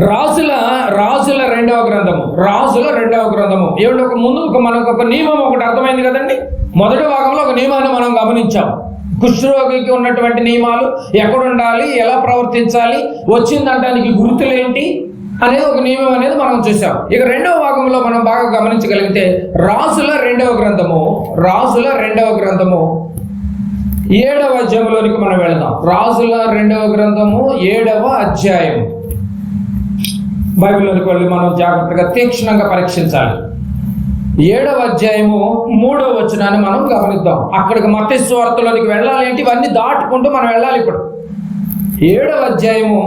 రాజుల రెండవ గ్రంథము ఏమిటి? మనకు ఒక నియమం ఒకటి అర్థమైంది కదండి. మొదటి భాగంలో ఒక నియమాన్ని మనం గమనించాం. కుష్ఠరోగికి ఉన్నటువంటి నియమాలు, ఎక్కడుండాలి, ఎలా ప్రవర్తించాలి, వచ్చిందంటానికి గుర్తులేంటి అనేది ఒక నియమం అనేది మనం చూసాం. ఇక రెండవ భాగంలో మనం బాగా గమనించగలిగితే రాజుల రెండవ గ్రంథము 7వ అధ్యాయంలోనికి మనం వెళదాం. రాజుల రెండవ గ్రంథము 7వ అధ్యాయం. బైబిల్లోకి వెళ్ళి మనం జాగ్రత్తగా తీక్షణంగా పరీక్షించాలి. 7వ అధ్యాయము 3వ వచనాన్ని మనం గమనిద్దాం. అక్కడికి మత్తయి సువార్తలోనికి వెళ్ళాలి అంటే ఇవన్నీ దాటుకుంటూ మనం వెళ్ళాలి. ఇప్పుడు 7వ అధ్యాయము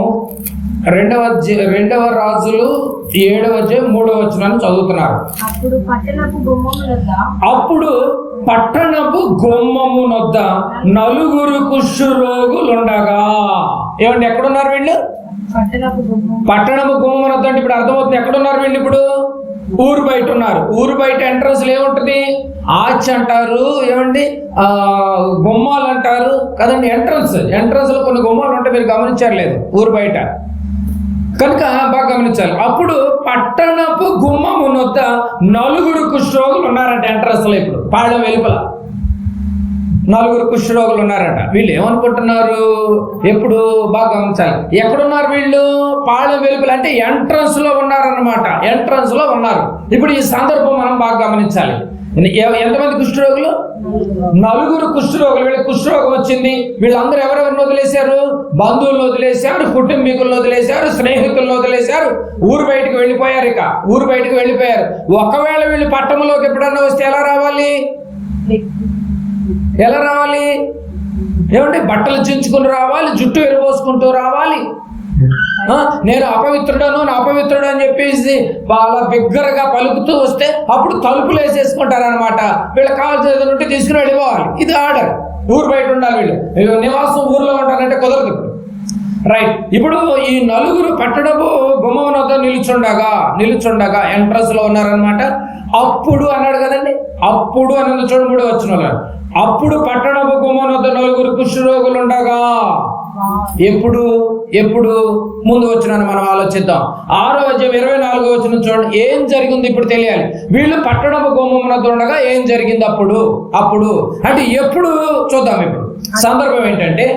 2వ రాజులు 7వ అధ్యాయం 3వ వచనాన్ని చదువుతున్నారు. అప్పుడు పట్టణపు గుమ్మమునొద్ద 4 కుష్ఠరోగులుండగా. ఏమండి, ఎక్కడున్నారు వీళ్ళు? పట్టణపు గుమ్మమునొద్ద అంటే ఇప్పుడు అర్థమవుతుంది ఎక్కడున్నారు వీళ్ళు. ఇప్పుడు ఊరు బయట ఉన్నారు. ఊరు బయట ఎంట్రన్స్ లో ఏముంటది? ఆర్చ్ అంటారు, ఏమండి గుమ్మాలు అంటారు కదండి. ఎంట్రన్స్ లో కొన్ని గుమ్మాలు ఉంటాయి, మీరు గమనించారు లేదు? ఊరు బయట కనుక బాగా గమనించాలి. అప్పుడు పట్టణపు గుమ్మమునొద్ద 4 కుష్ఠరోగులు ఉన్నారంట. ఎంట్రన్స్ లో ఇప్పుడు పాళెం వెలుపల 4 కుష్ఠరోగులు ఉన్నారట. వీళ్ళు ఏమనుకుంటున్నారు? ఎప్పుడు బాగా గమనించాలి. ఎక్కడున్నారు వీళ్ళు? పాళెం వెలుపల అంటే ఎంట్రన్స్ లో ఉన్నారన్నమాట. ఎంట్రన్స్ లో ఉన్నారు. ఇప్పుడు ఈ సందర్భం మనం బాగా గమనించాలి. ఎంతమంది కుష్ఠరోగులు? 4 కుష్ఠరోగులు. వీళ్ళకి కుష్ఠరోగం వచ్చింది. వీళ్ళందరూ ఎవరెవరిని వదిలేశారు? బంధువులను వదిలేశారు, కుటుంబీకులను వదిలేశారు, స్నేహితులను వదిలేశారు. ఊరు బయటకు వెళ్ళిపోయారు. ఒకవేళ వీళ్ళు పట్టణంలోకి ఎప్పుడన్నా వస్తే ఎలా రావాలి? ఏమంటే బట్టలు చించుకుని రావాలి, జుట్టు ఎరుపోసుకుంటూ రావాలి. నేను అపవిత్రుడు అని చెప్పేసి అలా బిగ్గరగా పలుకుతూ వస్తే అప్పుడు తలుపులు వేసేసుకుంటారనమాట. వీళ్ళకి కావాల్సిన ఉంటే తీసుకుని వెళ్ళిపోవాలి. ఇది ఆర్డర్. ఊరు బయట ఉండాలి. వీళ్ళు నివాసం ఊర్లో ఉంటారంటే కుదరదు. రైట్. ఇప్పుడు ఈ 4 పట్టణపు గుమ్మం వద్ద నిలుచుండగా ఎంట్రన్స్ లో ఉన్నారనమాట. అప్పుడు అన్నాడు కదండి. అప్పుడు అన్నది చూడండి, 3వ వచనంలో. అప్పుడు పట్టణపు గుమ్మం వద్ద 4 కుష్ఠరోగులు ఉండగా. ఎప్పుడు ముందు వచ్చినాను మనం ఆలోచిద్దాం. 6వ అధ్యాయం 24వ వచనం చూడండి. ఏం జరిగింది ఇప్పుడు తెలియాలి. వీళ్ళు పట్టణపు గుమ్మం వద్ద ఉండగా ఏం జరిగింది అప్పుడు అంటే ఎప్పుడు చూద్దాం. ఇప్పుడు సందర్భం ఏంటంటే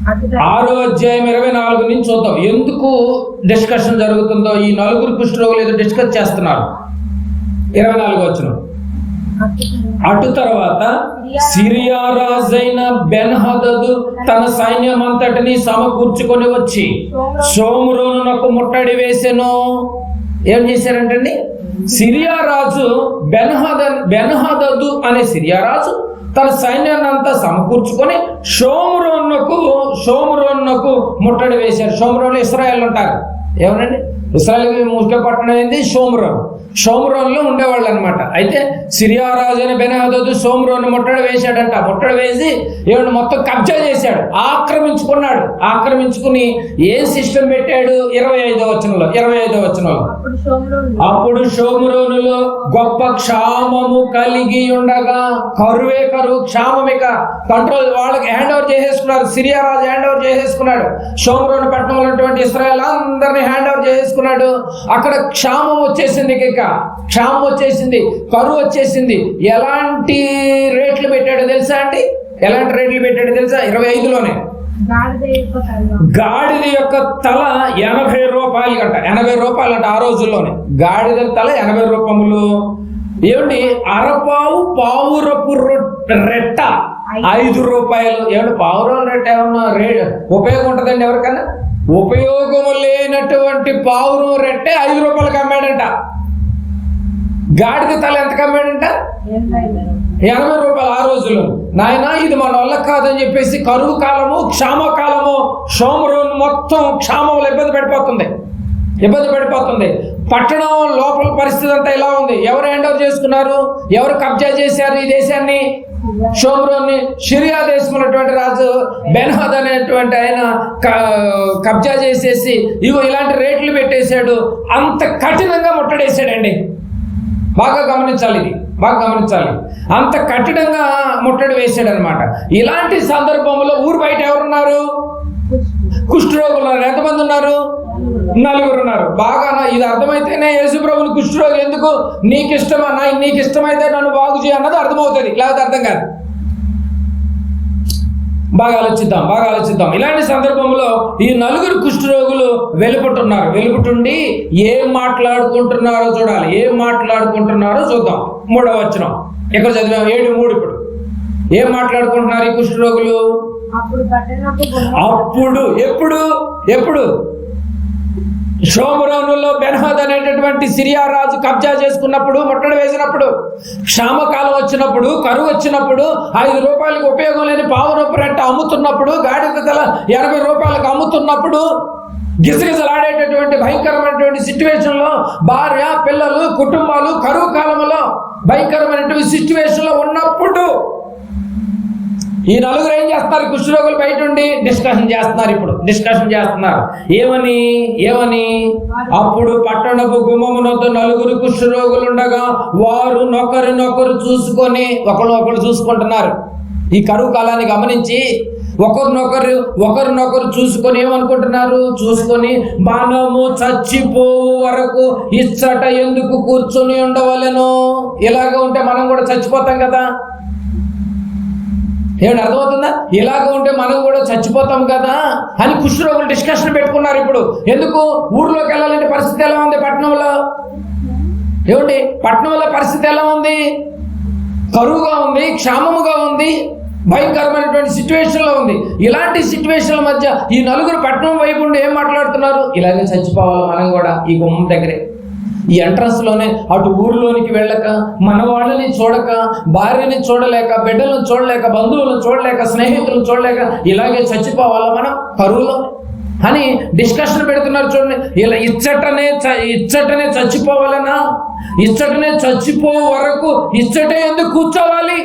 6వ అధ్యాయం 24 నుంచి చూద్దాం. ఎందుకు డిస్కషన్ జరుగుతుందో, ఈ 4 కుష్ఠరోగులు ఏదో డిస్కస్ చేస్తున్నారు. 24వ వచనం. అటు తర్వాత సిరియా రాజైన బెన్హదదు తన సైన్యం అంతటిని సమకూర్చుకొని వచ్చి షోమ్రోనునకు ముట్టడి వేసెను. ఏం చేశారంటండి? సిరియా రాజు బెన్హదదు అనే సిరియా రాజు తన సైన్యాన్ని అంతా సమకూర్చుకొని షోమ్రోనునకు ముట్టడి వేశారు. షోమ్రోన్లో ఇశ్రాయేల్ ఉంటారు. ఏమనండి? ఇశ్రాయేల్ ముఖ్య పట్టణం ఏంది? షోమ్రోన్లో ఉండేవాళ్ళు అనమాట. అయితే సిరియా రాజు అయిన బెన్హదదు షోమ్రోను ముట్టడి వేశాడంట. ముట్టడి వేసి ఏమన్నా మొత్తం కబ్జా చేశాడు, ఆక్రమించుకుని ఏం సిస్టమ్ పెట్టాడు? 25వ వచనంలో. అప్పుడు షోమ్రోనులో గొప్ప క్షామము కలిగి ఉండగా. కరువు, క్షామం ఇక కంట్రోల్ వాళ్ళకి హ్యాండ్ ఓవర్ చేసేసుకున్నారు. సిరియా రాజు హ్యాండ్ ఓవర్ చేసేసుకున్నాడు. షోమ్రోను పట్టణంలో ఉన్నటువంటి ఇశ్రాయేల్ అందరినీ హ్యాండ్ ఓవర్ చేసేసుకున్నాడు. అక్కడ క్షామం వచ్చేసింది, కరువు వచ్చేసింది. ఎలాంటి రేట్లు పెట్టాడో తెలుసా అండి? 25లోనే గాడిద యొక్క తల 80 రూపాయలు అంట. 80 రూపాయలు అంట ఆ రోజుల్లోనే. గాడిద తల 80 రూపాయలు. ఏమండి? పావురపు రెట్ట 5 రూపాయలు. ఏమంటే పావురం రెట్ట ఏమన్నా ఉపయోగం ఉంటుందండి ఎవరికన్నా? ఉపయోగము లేనటువంటి పావురం రెట్టే 5 రూపాయలకు అమ్మాడంట. గాడిద తల ఎంతకు అమ్మాడంట? 80 రూపాయలు ఆ రోజుల్లో. నాయన ఇది మన వల్ల కాదని చెప్పేసి కరువు కాలము, క్షామకాలము, షోమ్రోన్ మొత్తం క్షామంలో ఇబ్బంది పడిపోతుంది. పట్టణం లోపల పరిస్థితి అంతా ఇలా ఉంది. ఎవరు హ్యాండ్ ఓవర్ చేసుకున్నారు? ఎవరు కబ్జా చేశారు ఈ దేశాన్ని? షోమ్రోన్ని. సిరియా దేశం ఉన్నటువంటి రాజు బెన్హదదు అనేటువంటి ఆయన కబ్జా చేసేసి ఇలాంటి రేట్లు పెట్టేశాడు. అంత కఠినంగా ముట్టడేశాడండి. బాగా గమనించాలి. అంత కఠినంగా ముట్టడి వేసాడు అనమాట. ఇలాంటి సందర్భంలో ఊరు బయట ఎవరున్నారు? కుష్ఠరోగులు ఉన్నారు. ఎంతమంది ఉన్నారు? 4 ఉన్నారు. బాగా ఇది అర్థమైతేనే యేసుప్రభుని కుష్ఠరోగి ఎందుకు నీకు ఇష్టమా, నీకు ఇష్టమైతే నన్ను బాగు చేయ అన్నది అర్థమవుతుంది, లేకపోతే అర్థం కాదు. బాగా ఆలోచిద్దాం. ఇలాంటి సందర్భంలో ఈ 4 కుష్ఠరోగులు వెలుపుట్టున్నారు. వెలుపుటుండి ఏం మాట్లాడుకుంటున్నారో చూడాలి. ఏం మాట్లాడుకుంటున్నారో చూద్దాం. 3వ వచనం ఎక్కడ చదివాం? 7:3. ఇప్పుడు ఏం మాట్లాడుకుంటున్నారు ఈ కుష్ఠరోగులు? అప్పుడు ఎప్పుడు షోమ్రోనులో బెన్హదద్ అనేటటువంటి సిరియా రాజు కబ్జా చేసుకున్నప్పుడు, ముట్టడి వేసినప్పుడు, క్షామకాలం వచ్చినప్పుడు, కరువు వచ్చినప్పుడు, 5 రూపాయలకు ఉపయోగం లేని పావు రెట్ట అమ్ముతున్నప్పుడు, గాడిద తల 80 రూపాయలకు అమ్ముతున్నప్పుడు, గిజగిజలాడేటటువంటి భయంకరమైనటువంటి సిచ్యువేషన్లో భార్య, పిల్లలు, కుటుంబాలు కరువు కాలంలో భయంకరమైనటువంటి సిచ్యువేషన్లో ఉన్నప్పుడు ఈ 4 ఏం చేస్తారు? కుష్ఠరోగులు బయట ఉండి డిస్కషన్ చేస్తున్నారు. ఏమని? అప్పుడు పట్టణపు గుమ్మమునొద్ద 4 కుష్ఠరోగులు ఉండగా వారు నొకరినొకరు చూసుకొని, ఒకరు చూసుకుంటున్నారు. ఈ కరువు కాలాన్ని గమనించి ఒకరినొకరు చూసుకొని ఏమనుకుంటున్నారు? చూసుకొని మనము చచ్చిపోవు వరకు ఇచ్చట ఎందుకు కూర్చొని ఉండవలెను? ఇలాగ ఉంటే మనం కూడా చచ్చిపోతాం కదా. ఏమన్నా అర్థమవుతుందా? ఇలాగ ఉంటే మనం కూడా చచ్చిపోతాం కదా అని కుష్ఠరోగులు డిస్కషన్ పెట్టుకున్నారు. ఇప్పుడు ఎందుకు? ఊర్లోకి వెళ్ళాలంటే పరిస్థితి ఎలా ఉంది? పట్టణంలో పట్టణంలో పరిస్థితి ఎలా ఉంది? కరువుగా ఉంది, క్షామముగా ఉంది, భయంకరమైనటువంటి సిచ్యువేషన్లో ఉంది. ఇలాంటి సిచ్యువేషన్ల మధ్య ఈ 4 పట్టణం వైపు ఉండి ఏం మాట్లాడుతున్నారు? ఇలాగే చచ్చిపోవాలి మనం కూడా ఈ గుమ్మం దగ్గరే. ఈ ఎంట్రన్స్ లోనే అటు ఊరిలోనికి వెళ్ళక, మన వాళ్ళని చూడక, భార్యని చూడలేక, బిడ్డలను చూడలేక, బంధువులను చూడలేక, స్నేహితులను చూడలేక ఇలాగే చచ్చిపోవాలా మనం కరువులో అని డిస్కషన్ పెడుతున్నారు. చూడండి, ఇలా ఇచ్చటనే చచ్చిపోవాలనా? ఇచ్చటనే చచ్చిపో వరకు ఇచ్చటే ఎందుకు కూర్చోవాలి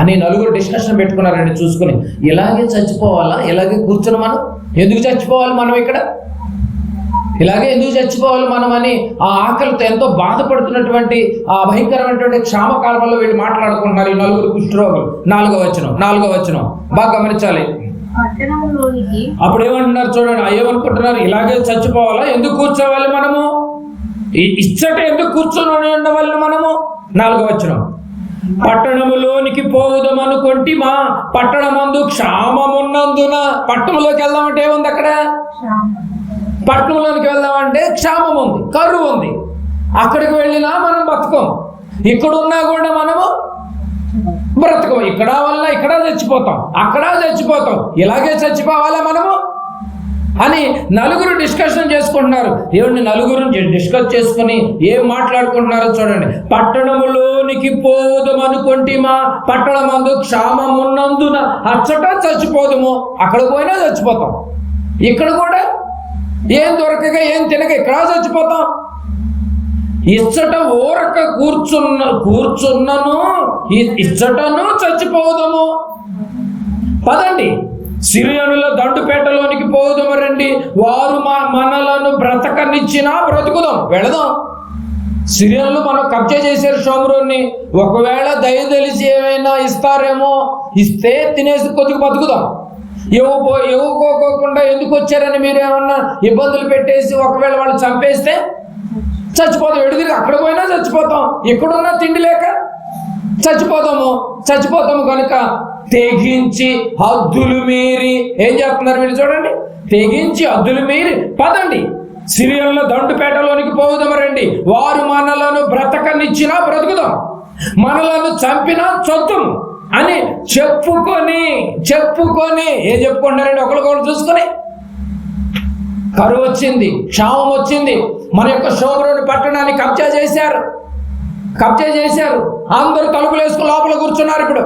అని 4 డిస్కషన్ పెట్టుకున్నారండి. చూసుకుని ఇలాగే చచ్చిపోవాలా? ఇలాగే కూర్చొని మనం ఎందుకు చచ్చిపోవాలి? మనం ఇక్కడ ఇలాగే ఎందుకు చచ్చిపోవాలి మనం అని ఆ ఆకలితో ఎంతో బాధపడుతున్నటువంటి ఆ భయంకరమైనటువంటి క్షామకాలంలో వీళ్ళు మాట్లాడుకుంటున్నారు ఈ 4 కుష్ఠరోగులు. 4వ వచనం బాగా గమనించాలి. అప్పుడు ఏమంటున్నారు చూడండి, ఏమనుకుంటున్నారు? ఇలాగే చచ్చిపోవాలా? ఎందుకు కూర్చోవాలి మనము? ఇచ్చట ఎందుకు కూర్చొని ఉండవాలి మనము? 4వ వచనం, పట్టణములోనికి పోవుదమనుకొంటి మా పట్టణమందు క్షామమున్నందున. పట్టణంలోకి వెళ్దామంటే ఏముంది అక్కడ? పట్టణంలోనికి వెళ్దామంటే క్షామం ఉంది, కరువు ఉంది. అక్కడికి వెళ్ళినా మనం బతకం, ఇక్కడున్నా కూడా మనము బ్రతకం. ఇక్కడ చచ్చిపోతాం, అక్కడ చచ్చిపోతాం. ఇలాగే చచ్చిపోవాలా మనము అని 4 డిస్కషన్ చేసుకుంటున్నారు. ఏమండి 4 డిస్కస్ చేసుకుని ఏం మాట్లాడుకుంటున్నారో చూడండి. పట్టణములోనికి పోదుమనుకొంటి మా పట్టణమందు క్షామం ఉన్నందున అచ్చట చచ్చిపోదుము. అక్కడ పోయినా చచ్చిపోతాం, ఇక్కడ కూడా ఏం దొరకక ఏం తినక ఇక్కడ చచ్చిపోతాం. ఇచ్చట ఊరక కూర్చున్నను ఇచ్చటను చచ్చిపోదుము. పదండి, సిరియనుల దండుపేటలోనికి పోదుము రండి, వారు మనలను బ్రతకనిచ్చినా బ్రతుకుదాం. వెళదాం. సిరియన్లు మనం కబ్జా చేశారు షోమ్రోన్ని. ఒకవేళ దయ తెలిసి ఏమైనా ఇస్తారేమో, ఇస్తే తినేసి కొద్దిగా బతుకుదాం. ఇవ్వకోకుండా ఎందుకు వచ్చారని మీరు ఏమన్నా ఇబ్బందులు పెట్టేసి ఒకవేళ వాళ్ళు చంపేస్తే చచ్చిపోతాం. ఎడుదిరి అక్కడ పోయినా చచ్చిపోతాం, ఎక్కడున్నా తిండి లేక చచ్చిపోతాము కనుక తెగించి హద్దులు మీరి ఏం చెప్తున్నారు వీళ్ళు చూడండి. తెగించి హద్దులు మీరి పదండి, సిరియన్ల దండుపేటలోనికి పోవుదాం రండి, వారు మనలను బ్రతకనిచ్చినా బ్రతుకుదాం, మనలను చంపినా చొత్తుము అని చెప్పుకొని ఏం చెప్పుకుంటారండి? ఒకరికొకరు చూసుకొని కరువు వచ్చింది, క్షామం వచ్చింది, మన యొక్క షోమ్రోను పట్టణాన్ని కబ్జా చేశారు. అందరూ తలుపులు వేసుకుని లోపల కూర్చున్నారు. ఇప్పుడు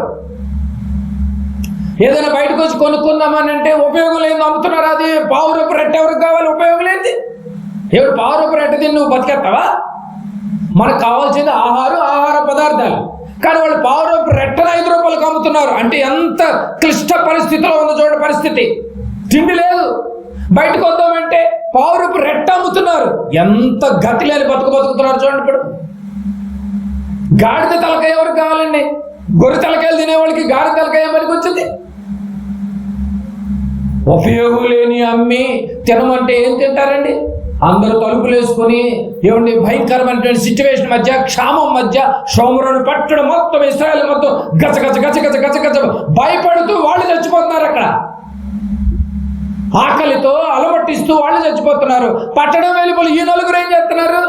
ఏదైనా బయటకు వచ్చి కొనుక్కుందామని అంటే ఉపయోగం లేదు, అమ్ముతున్నారు. అది ₹1 రెట్ట ఎవరికి కావాలి? ఉపయోగం లేదు. ఎవరు ₹1 రెట్ట తిని నువ్వు బతికేస్తావా? మనకు కావాల్సింది ఆహార పదార్థాలు. కానీ వాళ్ళు ₹1 రెట్టను ₹5 అమ్ముతున్నారు. అంటే ఎంత క్లిష్ట పరిస్థితిలో ఉందో చూడండి. పరిస్థితి తిండి లేదు, బయటకు వద్దామంటే ₹1 రెట్ట అమ్ముతున్నారు. ఎంత గతి లేని బతుకుతున్నారు చూడండి. ఇప్పుడు గాడిద తలకాయ ఎవరికి కావాలండి? గొర్రె తలకాయలు తినేవాళ్ళకి గాడిద తలకాయ మనకి వచ్చింది. ఉపయోగం లేని అమ్మి తినమంటే ఏం తింటారండి? అందరూ తలుపులు వేసుకొని ఏమండి భయంకరమైనటువంటి సిచ్యువేషన్ మధ్య, క్షామం మధ్య షోమ్రోను పట్టడం మొత్తం ఇశ్రాయేలు మొత్తం గజ గజ గజ గజ గజ గజ భయపడుతూ వాళ్ళు చచ్చిపోతున్నారు. అక్కడ ఆకలితో అలమట్టిస్తూ వాళ్ళు చచ్చిపోతున్నారు. పట్టణం వెలుపల ఈ నలుగురు ఏం చేస్తున్నారు?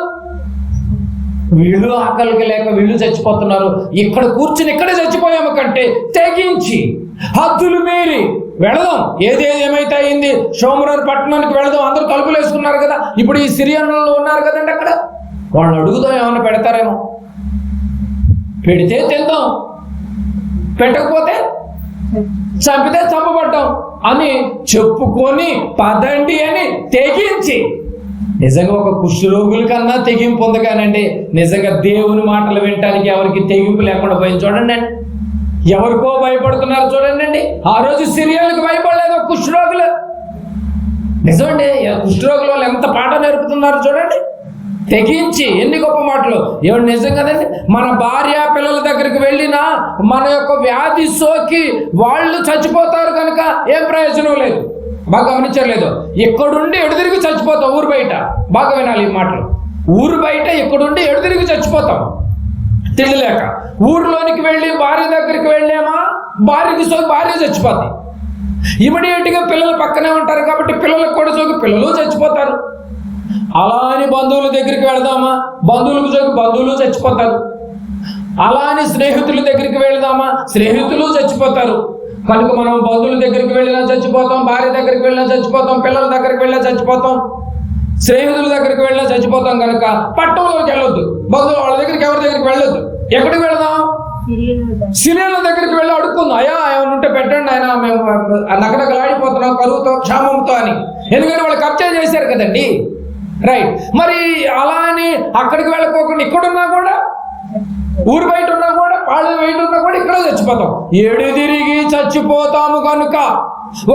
వీళ్ళు ఆకలికి లేక వీళ్ళు చచ్చిపోతున్నారు. ఇక్కడ కూర్చుని ఇక్కడే చచ్చిపోయాము కంటే తెగించి హద్దులు మీరి వెళదాం. ఏమైతే అయింది, షోమ్రోను పట్టణానికి వెళదాం. అందరూ తలుపులు వేసుకున్నారు కదా. ఇప్పుడు ఈ సిరియన్లో ఉన్నారు కదండి అక్కడ. వాళ్ళు అడుగుదాం, ఏమన్నా పెడతారేమో. పెడితే తిందాం, పెట్టకపోతే చంపితే చంపబడ్డాం అని చెప్పుకొని పదండి అని తెగించి, నిజంగా ఒక కుష్ఠరోగుల కన్నా తెగింపు ఉంది కానండి, నిజంగా దేవుని మాటలు వినటానికి ఎవరికి తెగింపు లేకుండా పోయింది చూడండి. ఎవరికో భయపడుతున్నారు చూడండి అండి. ఆ రోజు సిరియన్లకు భయపడలేదు కుష్ఠరోగులు. నిజమండి, కుష్ఠరోగుల వాళ్ళు ఎంత పాట నేర్పుతున్నారు చూడండి. తెగించి ఎన్ని గొప్ప మాటలు. ఏమంటే నిజం కదండి. మన భార్య పిల్లల దగ్గరికి వెళ్ళినా మన యొక్క వ్యాధి సోకి వాళ్ళు చచ్చిపోతారు కనుక ఏం ప్రయోజనం లేదు. బాగా గమనించలేదు. ఎక్కడుండి ఎడుదిరిగి చచ్చిపోతాం ఊరు బయట. బాగా వినాలి ఈ మాటలు. ఊరు బయట ఎక్కడుండి ఎడుదిరిగి చచ్చిపోతాం తెలియలేక. ఊరిలోనికి వెళ్ళి భార్య దగ్గరికి వెళ్ళామా, భార్యకి సోకి భార్య చచ్చిపోతాయి. ఇమీడియట్గా పిల్లలు పక్కనే ఉంటారు కాబట్టి పిల్లలకు కూడా సోకి పిల్లలు చచ్చిపోతారు. అలా అని బంధువుల దగ్గరికి వెళదామా, బంధువులకు సోకి బంధువులు చచ్చిపోతారు. అలా అని స్నేహితుల దగ్గరికి వెళదామా, స్నేహితులు చచ్చిపోతారు. కనుక మనం బంధువుల దగ్గరికి వెళ్ళినా చచ్చిపోతాం, భార్య దగ్గరికి వెళ్ళినా చచ్చిపోతాం, పిల్లల దగ్గరికి వెళ్ళినా చచ్చిపోతాం, స్నేహితుల దగ్గరికి వెళ్ళినా చచ్చిపోతాం. కనుక పట్టణంలోకి వెళ్ళొద్దు, బంధువులు వాళ్ళ దగ్గరికి ఎవరి దగ్గరికి వెళ్ళొద్దు. ఎక్కడికి వెళదాం? సిరియన్ల దగ్గరికి వెళ్ళి అడుక్కుందాం. అయ్యా ఏమైనా ఉంటే పెట్టండి ఆయన, మేము నగనగలాడిపోతున్నాం కరువుతో క్షామంతో అని. ఎందుకంటే వాళ్ళు కబ్జా చేశారు కదండి. రైట్. మరి అలా అని అక్కడికి వెళ్ళకోకుండా ఇక్కడున్నా కూడా, ఊరు బయట ఉన్నా కూడా, వాళ్ళ బయట ఉన్నా కూడా ఇక్కడ చచ్చిపోతాం. తిరిగి చచ్చిపోతాము కనుక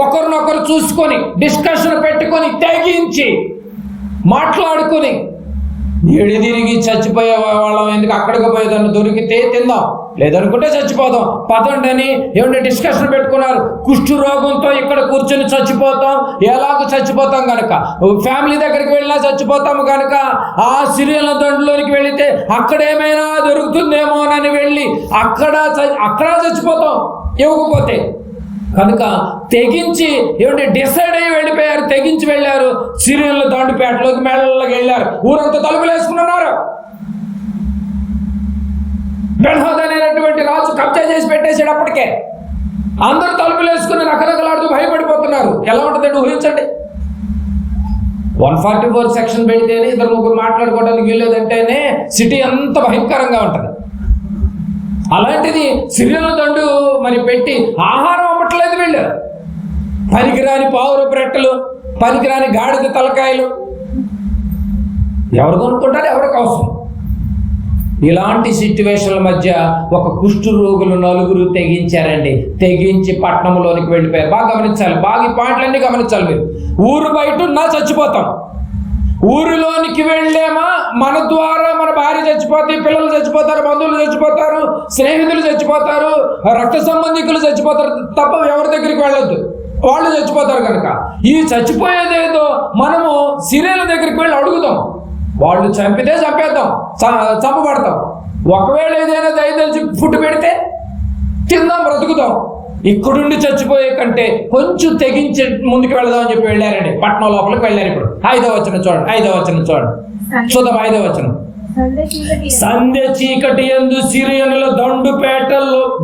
ఒకరినొకరు చూసుకొని డిస్కషన్ పెట్టుకొని తెగించి మాట్లాడుకొని తిరిగి చచ్చిపోయే వాళ్ళం ఎందుకు, అక్కడికి పోయేదాన్ని దొరికితే తిందాం, లేదనుకుంటే చచ్చిపోతాం. పదండి ఏమంటే డిస్కషన్ పెట్టుకున్నారు. కుష్ఠు రోగంతో ఇక్కడ కూర్చొని చచ్చిపోతాం, ఎలాగో చచ్చిపోతాం కనుక, ఫ్యామిలీ దగ్గరికి వెళ్ళినా చచ్చిపోతాము కనుక ఆ సిరియన్ల దండులోనికి వెళితే అక్కడేమైనా దొరుకుతుందేమోనని వెళ్ళి అక్కడ చచ్చిపోతాం ఇవ్వకపోతే. కనుక తెగించి ఏమంటే డిసైడ్ అయ్యి వెళ్ళిపోయారు, తెగించి వెళ్ళారు. సిరియన్ల దండుపేటలోకి మెల్లగా వెళ్ళారు. ఊరంతా తలుపులు వేసుకున్నారు. బెన్హదద్ అనేటువంటి రాజు కబ్జా చేసి పెట్టేసాడు. అప్పటికే అందరూ తలుపులు వేసుకుని రకరకాలాడుతూ భయపడిపోతున్నారు. ఎలా ఉంటుందండి ఊహించండి. 144 సెక్షన్ పెడితేనే ఇద్దరు ముగ్గురు మాట్లాడుకోవడానికి వీల్లేదంటేనే సిటీ అంత భయంకరంగా ఉంటుంది. అలాంటిది సిరియన్ల దండు మరి పెట్టి ఆహారం అమ్మట్లేదు వీళ్ళు. పనికిరాని పావురపు రెట్టలు, పనికిరాని గాడిద తలకాయలు ఎవరు కొనుక్కుంటారు, ఎవరికి అవసరం. ఇలాంటి సిచ్యువేషన్ల మధ్య ఒక కుష్ఠు రోగులు నలుగురు తెగించారండి. తెగించి పట్టణంలోనికి వెళ్ళిపోయారు. బాగా గమనించాలి, బాగా ఈ పాయింట్లన్నీ గమనించాలి మీరు. ఊరు బయట ఉన్నా చచ్చిపోతాం, ఊరిలోనికి వెళ్ళేమా మన ద్వారా మన భార్య చచ్చిపోతాయి, పిల్లలు చచ్చిపోతారు, బంధువులు చచ్చిపోతారు, స్నేహితులు చచ్చిపోతారు, రక్త సంబంధికులు చచ్చిపోతారు. తప్ప ఎవరి దగ్గరికి వెళ్ళొద్దు, వాళ్ళు చచ్చిపోతారు. కనుక ఈ చచ్చిపోయేదేదో మనము సిరియన్ల దగ్గరికి వెళ్ళి అడుగుదాం. వాళ్ళు చంపితే చంపేద్దాం, చంపబడతాం. ఒకవేళ ఏదైనా దయదలిచి ఫుడ్ పెడితే తిందాం, బ్రతుకుతాం. ఇక్కడుండి చచ్చిపోయే కంటే కొంచెం తెగించి ముందుకు వెళదాం అని చెప్పి వెళ్ళారండి. పట్టణం లోపలికి వెళ్ళారు. ఇప్పుడు 5వ వచనం చూడండి. చూద్దాం 5వ వచనం. సంధ్య చీకటి యందు సిరియనుల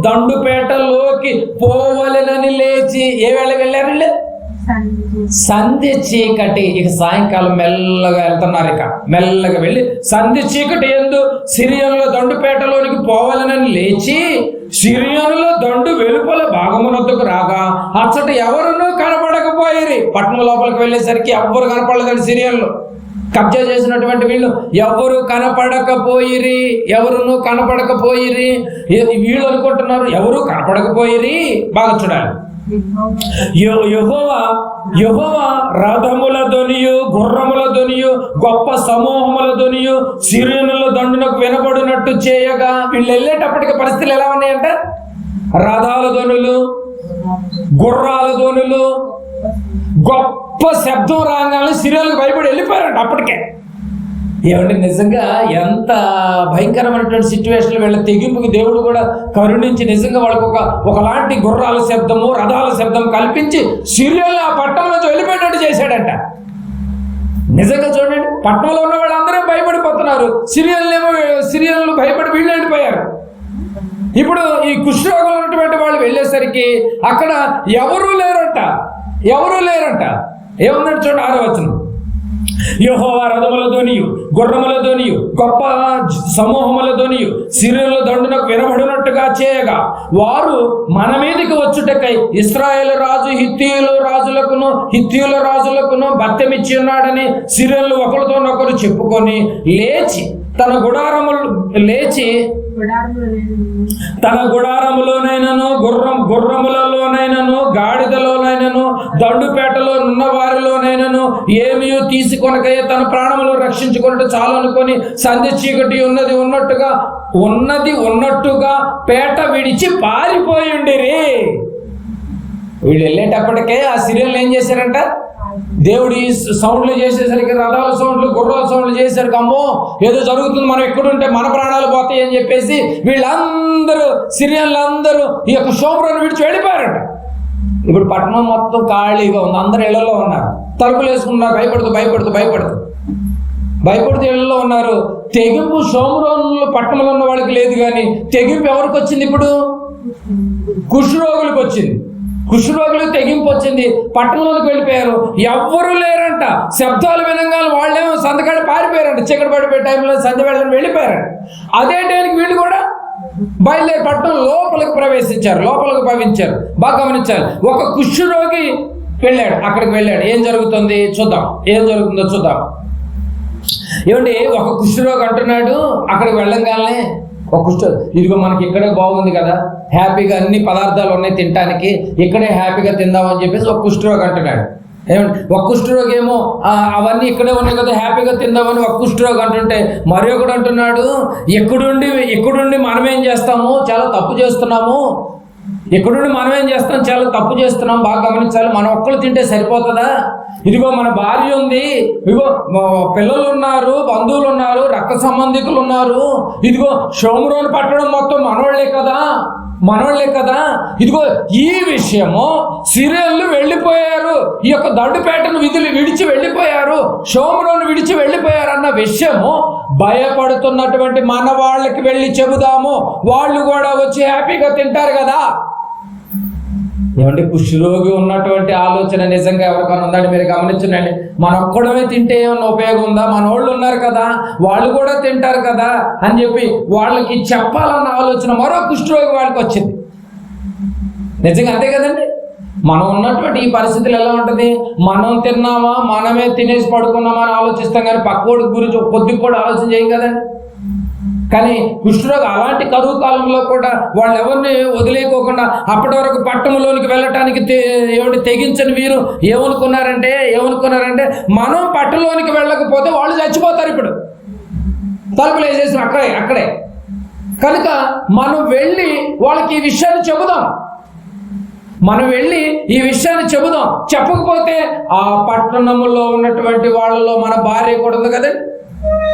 దండుపేటల్లోకి పోవలెనని లేచి ఏ వేళ వెళ్ళారండి? సంధ్య చీకటి. ఇక సాయంకాలం మెల్లగా వెళ్తున్నారు. ఇక మెల్లగా వెళ్ళి సంధ్య చీకటి యందు సిరియనుల దండుపేటలోనికి పోవాలని లేచి సిరియనుల దండు వెలుపల భాగమునొద్దకు రాగా అచ్చట ఎవరునూ కనపడకపోయిరి. పట్టణం లోపలికి వెళ్ళేసరికి ఎవ్వరు కనపడలేదండి. సిరియన్లు కబ్జా చేసినటువంటి వీళ్ళు ఎవరు ఎవరునూ కనపడకపోయిరి. వీళ్ళు అనుకుంటున్నారు ఎవరు కనపడకపోయిరి. బాగా చూడాలి. యెహోవా రథముల ధ్వనియు, గుర్రముల ధ్వనియు, గొప్ప సమూహముల ధ్వనియు సిరియనుల దండునకు వినబడినట్టు చేయగా, వీళ్ళు వెళ్ళేటప్పటికి పరిస్థితులు ఎలా ఉన్నాయంటే రథాల ధ్వనులు, గుర్రాల ధ్వనులు, గొప్ప శబ్దం రాగానే సిరియల్కి భయపడి వెళ్ళిపోయారంట అప్పటికే. ఏమంటే నిజంగా ఎంత భయంకరమైనటువంటి సిచ్యువేషన్లు వీళ్ళ తెగింపుకి దేవుడు కూడా కరుణించి నిజంగా వాళ్ళకి ఒకలాంటి గుర్రాల శబ్దము రథాల శబ్దం కల్పించి సిరియల్ ఆ పట్టణం నుంచి వెళ్ళిపోయేటట్టు చేశాడంట. నిజంగా చూడండి, పట్టణంలో ఉన్న వాళ్ళు అందరూ భయపడిపోతున్నారు, సిరియల్ భయపడి వీళ్ళు వెళ్ళిపోయారు. ఇప్పుడు ఈ కుష్ఠరోగం ఉన్నటువంటి వాళ్ళు వెళ్ళేసరికి అక్కడ ఎవరూ లేరంట. ఏముందంటే చూడండి 6వ వచనం, యెహోవా రథములతోనియు గుర్రములతోనియు గొప్ప సమూహములతోనియు సిరియల దండునకు వినబడినట్టుగా చేయగా వారు మన మీదకి వచ్చుటకై ఇశ్రాయేలు రాజు హిత్తీయుల రాజులకును భత్యమిచ్చి ఉన్నాడని సిరియలు ఒకరితోనొకరు చెప్పుకొని తన గుడారములోనైనను గుర్రములలోనైనను గాడిదలోనైనను దండుపేటలో ఉన్న వారిలోనైనను ఏమీ తీసుకొనకయ్యే తన ప్రాణములు రక్షించుకున్నట్టు చాలు అనుకొని సంధ్య చీకటి ఉన్నది ఉన్నట్టుగా పేట విడిచి పారిపోయిండిరి. వీళ్ళు వెళ్ళేటప్పటికే ఆ సిరియల్ ఏం చేశారంట, దేవుడి సౌండ్లు చేసేసరికి రథాల సౌండ్లు గుర్రాల సౌండ్లు చేసేసరికి అమ్మో ఏదో జరుగుతుంది, మనం ఎక్కడుంటే మన ప్రాణాలు పోతాయి అని చెప్పేసి వీళ్ళందరూ సిరియన్లందరూ ఈ యొక్క షోమ్రోను విడిచి వెళ్ళిపోయారంట. ఇప్పుడు పట్టణం మొత్తం ఖాళీగా ఉంది, అందరూ ఇళ్లలో ఉన్నారు, తలుపులు వేసుకున్నారు, భయపడుతూ ఇళ్లలో ఉన్నారు. తెగింపు షోమ్రోను పట్టణంలో ఉన్న వాళ్ళకి లేదు, కానీ తెగింపు ఎవరికి వచ్చింది? ఇప్పుడు కుష్ఠరోగులకు వచ్చింది. కుష్ఠరోగులకు తెగింపు వచ్చింది, పట్టణంలోకి వెళ్ళిపోయారు, ఎవ్వరూ లేరంట. శబ్దాలు వినంగానే వాళ్ళేమో సంతకాడ పారిపోయారంట, చీకటి పడిపోయే టైంలో సంధ్య వెళ్ళని వెళ్ళిపోయారంట. అదే టైంకి వీళ్ళు కూడా బయలుదేరి పట్టణం లోపలికి భావించారు. బాగా గమనించాలి, ఒక కుష్ఠరోగి అక్కడికి వెళ్ళాడు. ఏం జరుగుతుందో చూద్దాం. ఏమండి, ఒక కుష్ఠరోగి అంటున్నాడు అక్కడికి వెళ్ళంగానే, ఒక ఇదిగో మనకి ఇక్కడే బాగుంది కదా, హ్యాపీగా అన్ని పదార్థాలు ఉన్నాయి తినడానికి, ఇక్కడే హ్యాపీగా తిందామని చెప్పేసి ఒక కుష్ఠరోగి అంటున్నాడు. ఏమంటే ఒక కుష్ఠరోగి ఏమో అవన్నీ ఇక్కడే ఉన్నాయి కదా హ్యాపీగా తిందామని ఒక కుష్ఠరోగి అంటుంటే, మరొకడు అంటున్నాడు ఇక్కడుండి మనమేం చేస్తాము, చాలా తప్పు చేస్తున్నాము. చాలా తప్పు చేస్తున్నాం. బాగా గమనించాలి, మనం ఒక్కరు తింటే సరిపోతుందా? ఇదిగో మన భార్య ఉంది, ఇదిగో పిల్లలు ఉన్నారు, బంధువులు ఉన్నారు, రక్త సంబంధికులు ఉన్నారు, ఇదిగో షోమ్రోను పట్టణం మొత్తం మనోళ్లే కదా. ఇదిగో ఈ విషయము సిరియన్లు వెళ్ళిపోయారు, ఈ యొక్క దండుపేటను విడిచి వెళ్ళిపోయారు, షోమ్రోను విడిచి వెళ్ళిపోయారు అన్న విషయము భయపడుతున్నటువంటి మన వాళ్ళకి వెళ్ళి చెబుదాము, వాళ్ళు కూడా వచ్చి హ్యాపీగా తింటారు కదా. ఏమంటే కుష్ఠరోగి ఉన్నటువంటి ఆలోచన నిజంగా ఎవరికైనా ఉందండి? మీరు గమనించండి, మనం ఒక్కడమే తింటే ఏమన్నా ఉపయోగం ఉందా? మన వాళ్ళు ఉన్నారు కదా, వాళ్ళు కూడా తింటారు కదా అని చెప్పి వాళ్ళకి చెప్పాలన్న ఆలోచన మరో కుష్ఠరోగి వాళ్ళకి వచ్చింది. నిజంగా అంతే కదండి. మనం ఉన్నటువంటి ఈ పరిస్థితులు ఎలా ఉంటుంది? మనం తిన్నామా, మనమే తినేసి పడుకున్నామా అని ఆలోచిస్తాం, కానీ పక్కోడి గురించి కొద్దిగా కూడా ఆలోచన చేయం కదండి. కానీ కుష్ఠరోగి అలాంటి కరువు కాలంలో కూడా వాళ్ళు ఎవరిని వదిలేకోకుండా అప్పటి వరకు పట్టణంలోనికి వెళ్ళటానికి తెగించని వీరు ఏమనుకున్నారంటే మనం పట్టణంలోనికి వెళ్ళకపోతే వాళ్ళు చచ్చిపోతారు. ఇప్పుడు తలుపులు వేసేసిన అక్కడే కనుక మనం వెళ్ళి వాళ్ళకి ఈ విషయాన్ని చెబుదాం. చెప్పకపోతే ఆ పట్టణంలో ఉన్నటువంటి వాళ్ళలో మన భార్య కూడా ఉంది కదండి.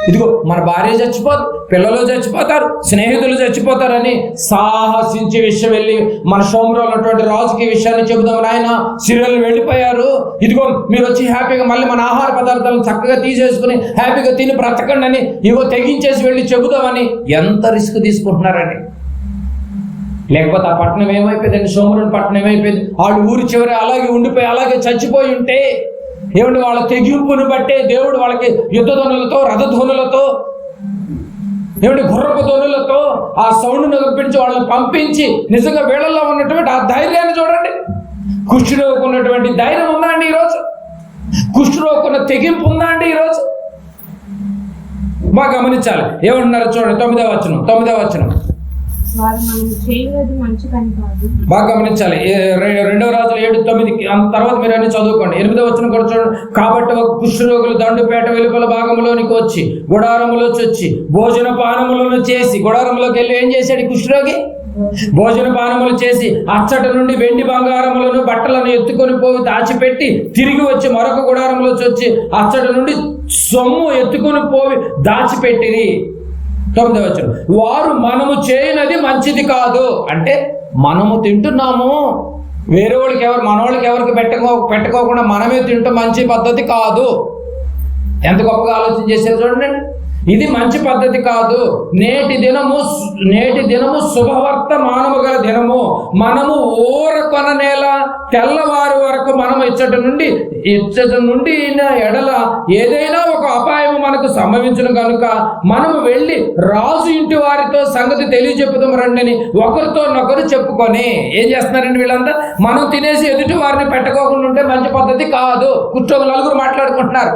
ఇదిగో మన భార్య చచ్చిపోతారు, పిల్లలు చచ్చిపోతారు, స్నేహితులు చచ్చిపోతారని సాహసించి విషయం వెళ్ళి మన షోమ్రోలో ఉన్నటువంటి రాజుకి విషయాన్ని చెబుదామని ఆయన సిరియల్ వెళ్ళిపోయారు. ఇదిగో మీరు వచ్చి హ్యాపీగా మళ్ళీ మన ఆహార పదార్థాలను చక్కగా తీసేసుకుని హ్యాపీగా తిని బ్రతకండి అని ఇగో తెగించేసి వెళ్ళి చెబుదామని ఎంత రిస్క్ తీసుకుంటున్నారండి. లేకపోతే ఆ పట్టణం ఏమైపోయిందండి, షోమ్రోను పట్టణం ఏమైపోయింది? వాళ్ళు ఊరి చివరి అలాగే ఉండిపోయి అలాగే చచ్చిపోయి ఉంటే, ఏమంటే వాళ్ళ తెగింపును బట్టే దేవుడు వాళ్ళకి యుద్ధధ్వనులతో, రథధ్వనులతో, ఏమంటే గుర్రపు ధ్వనులతో ఆ సౌండ్ను రప్పించి వాళ్ళని పంపించి నిజంగా వీళ్ళల్లో ఉన్నటువంటి ఆ ధైర్యాన్ని చూడండి. కుష్ఠరోగికి ఉన్నటువంటి ధైర్యం ఉందా అండి ఈరోజు? కుష్ఠరోగికి ఉన్న తెగింపు ఉందా అండి ఈరోజు? బాగా గమనించాలి. ఏమంటున్నారు చూడండి, 9వ వచనం. బాగా గమనించాలి. 2వ రాజులు 7:9 తర్వాత మీరు అన్ని చదువుకోండి. 8వ వచనం కూడా చూడండి. కాబట్టి ఒక కుష్ఠరోగులు దండుపేట వెలుపల భాగంలోనికి వచ్చి గుడారములో చొచ్చి భోజన పానములను చేసి, గుడారంలోకి వెళ్ళి ఏం చేశాడు కుష్ఠరోగి? భోజన పానములు చేసి అచ్చట నుండి వెండి బంగారములను బట్టలను ఎత్తుకొని పోయి దాచిపెట్టి తిరిగి వచ్చి మరొక గుడారములో వచ్చి అచ్చట నుండి సొమ్ము ఎత్తుకొని పోయి దాచిపెట్టిరి. 9వ వచనం, వారు మనము చేయనది మంచిది కాదు. అంటే మనము తింటున్నాము, వేరే వాళ్ళకి మన వాళ్ళకి ఎవరికి పెట్టుకోకుండా మనమే తింటాం, మంచి పద్ధతి కాదు. ఎంత గొప్పగా ఆలోచన చేశారు చూడండి. ఇది మంచి పద్ధతి కాదు. నేటి దినము శుభవర్తమానము గల దినము. మనము ఊరకొననేల తెల్లవారు వరకు మనం ఇచ్చట నుండి ఎడల ఏదైనా ఒక అపాయము మనకు సంభవించును కనుక మనము వెళ్ళి రాజు ఇంటి వారితో సంగతి తెలియజెప్పుదాం రండి ఒకరితోనొకరు చెప్పుకొని. ఏం చేస్తున్నారండి వీళ్ళంతా? మనం తినేసి ఎదుటి వారిని పెట్టుకోకుండా ఉంటే మంచి పద్ధతి కాదు. కూర్చొని నలుగురు మాట్లాడుకుంటున్నారు.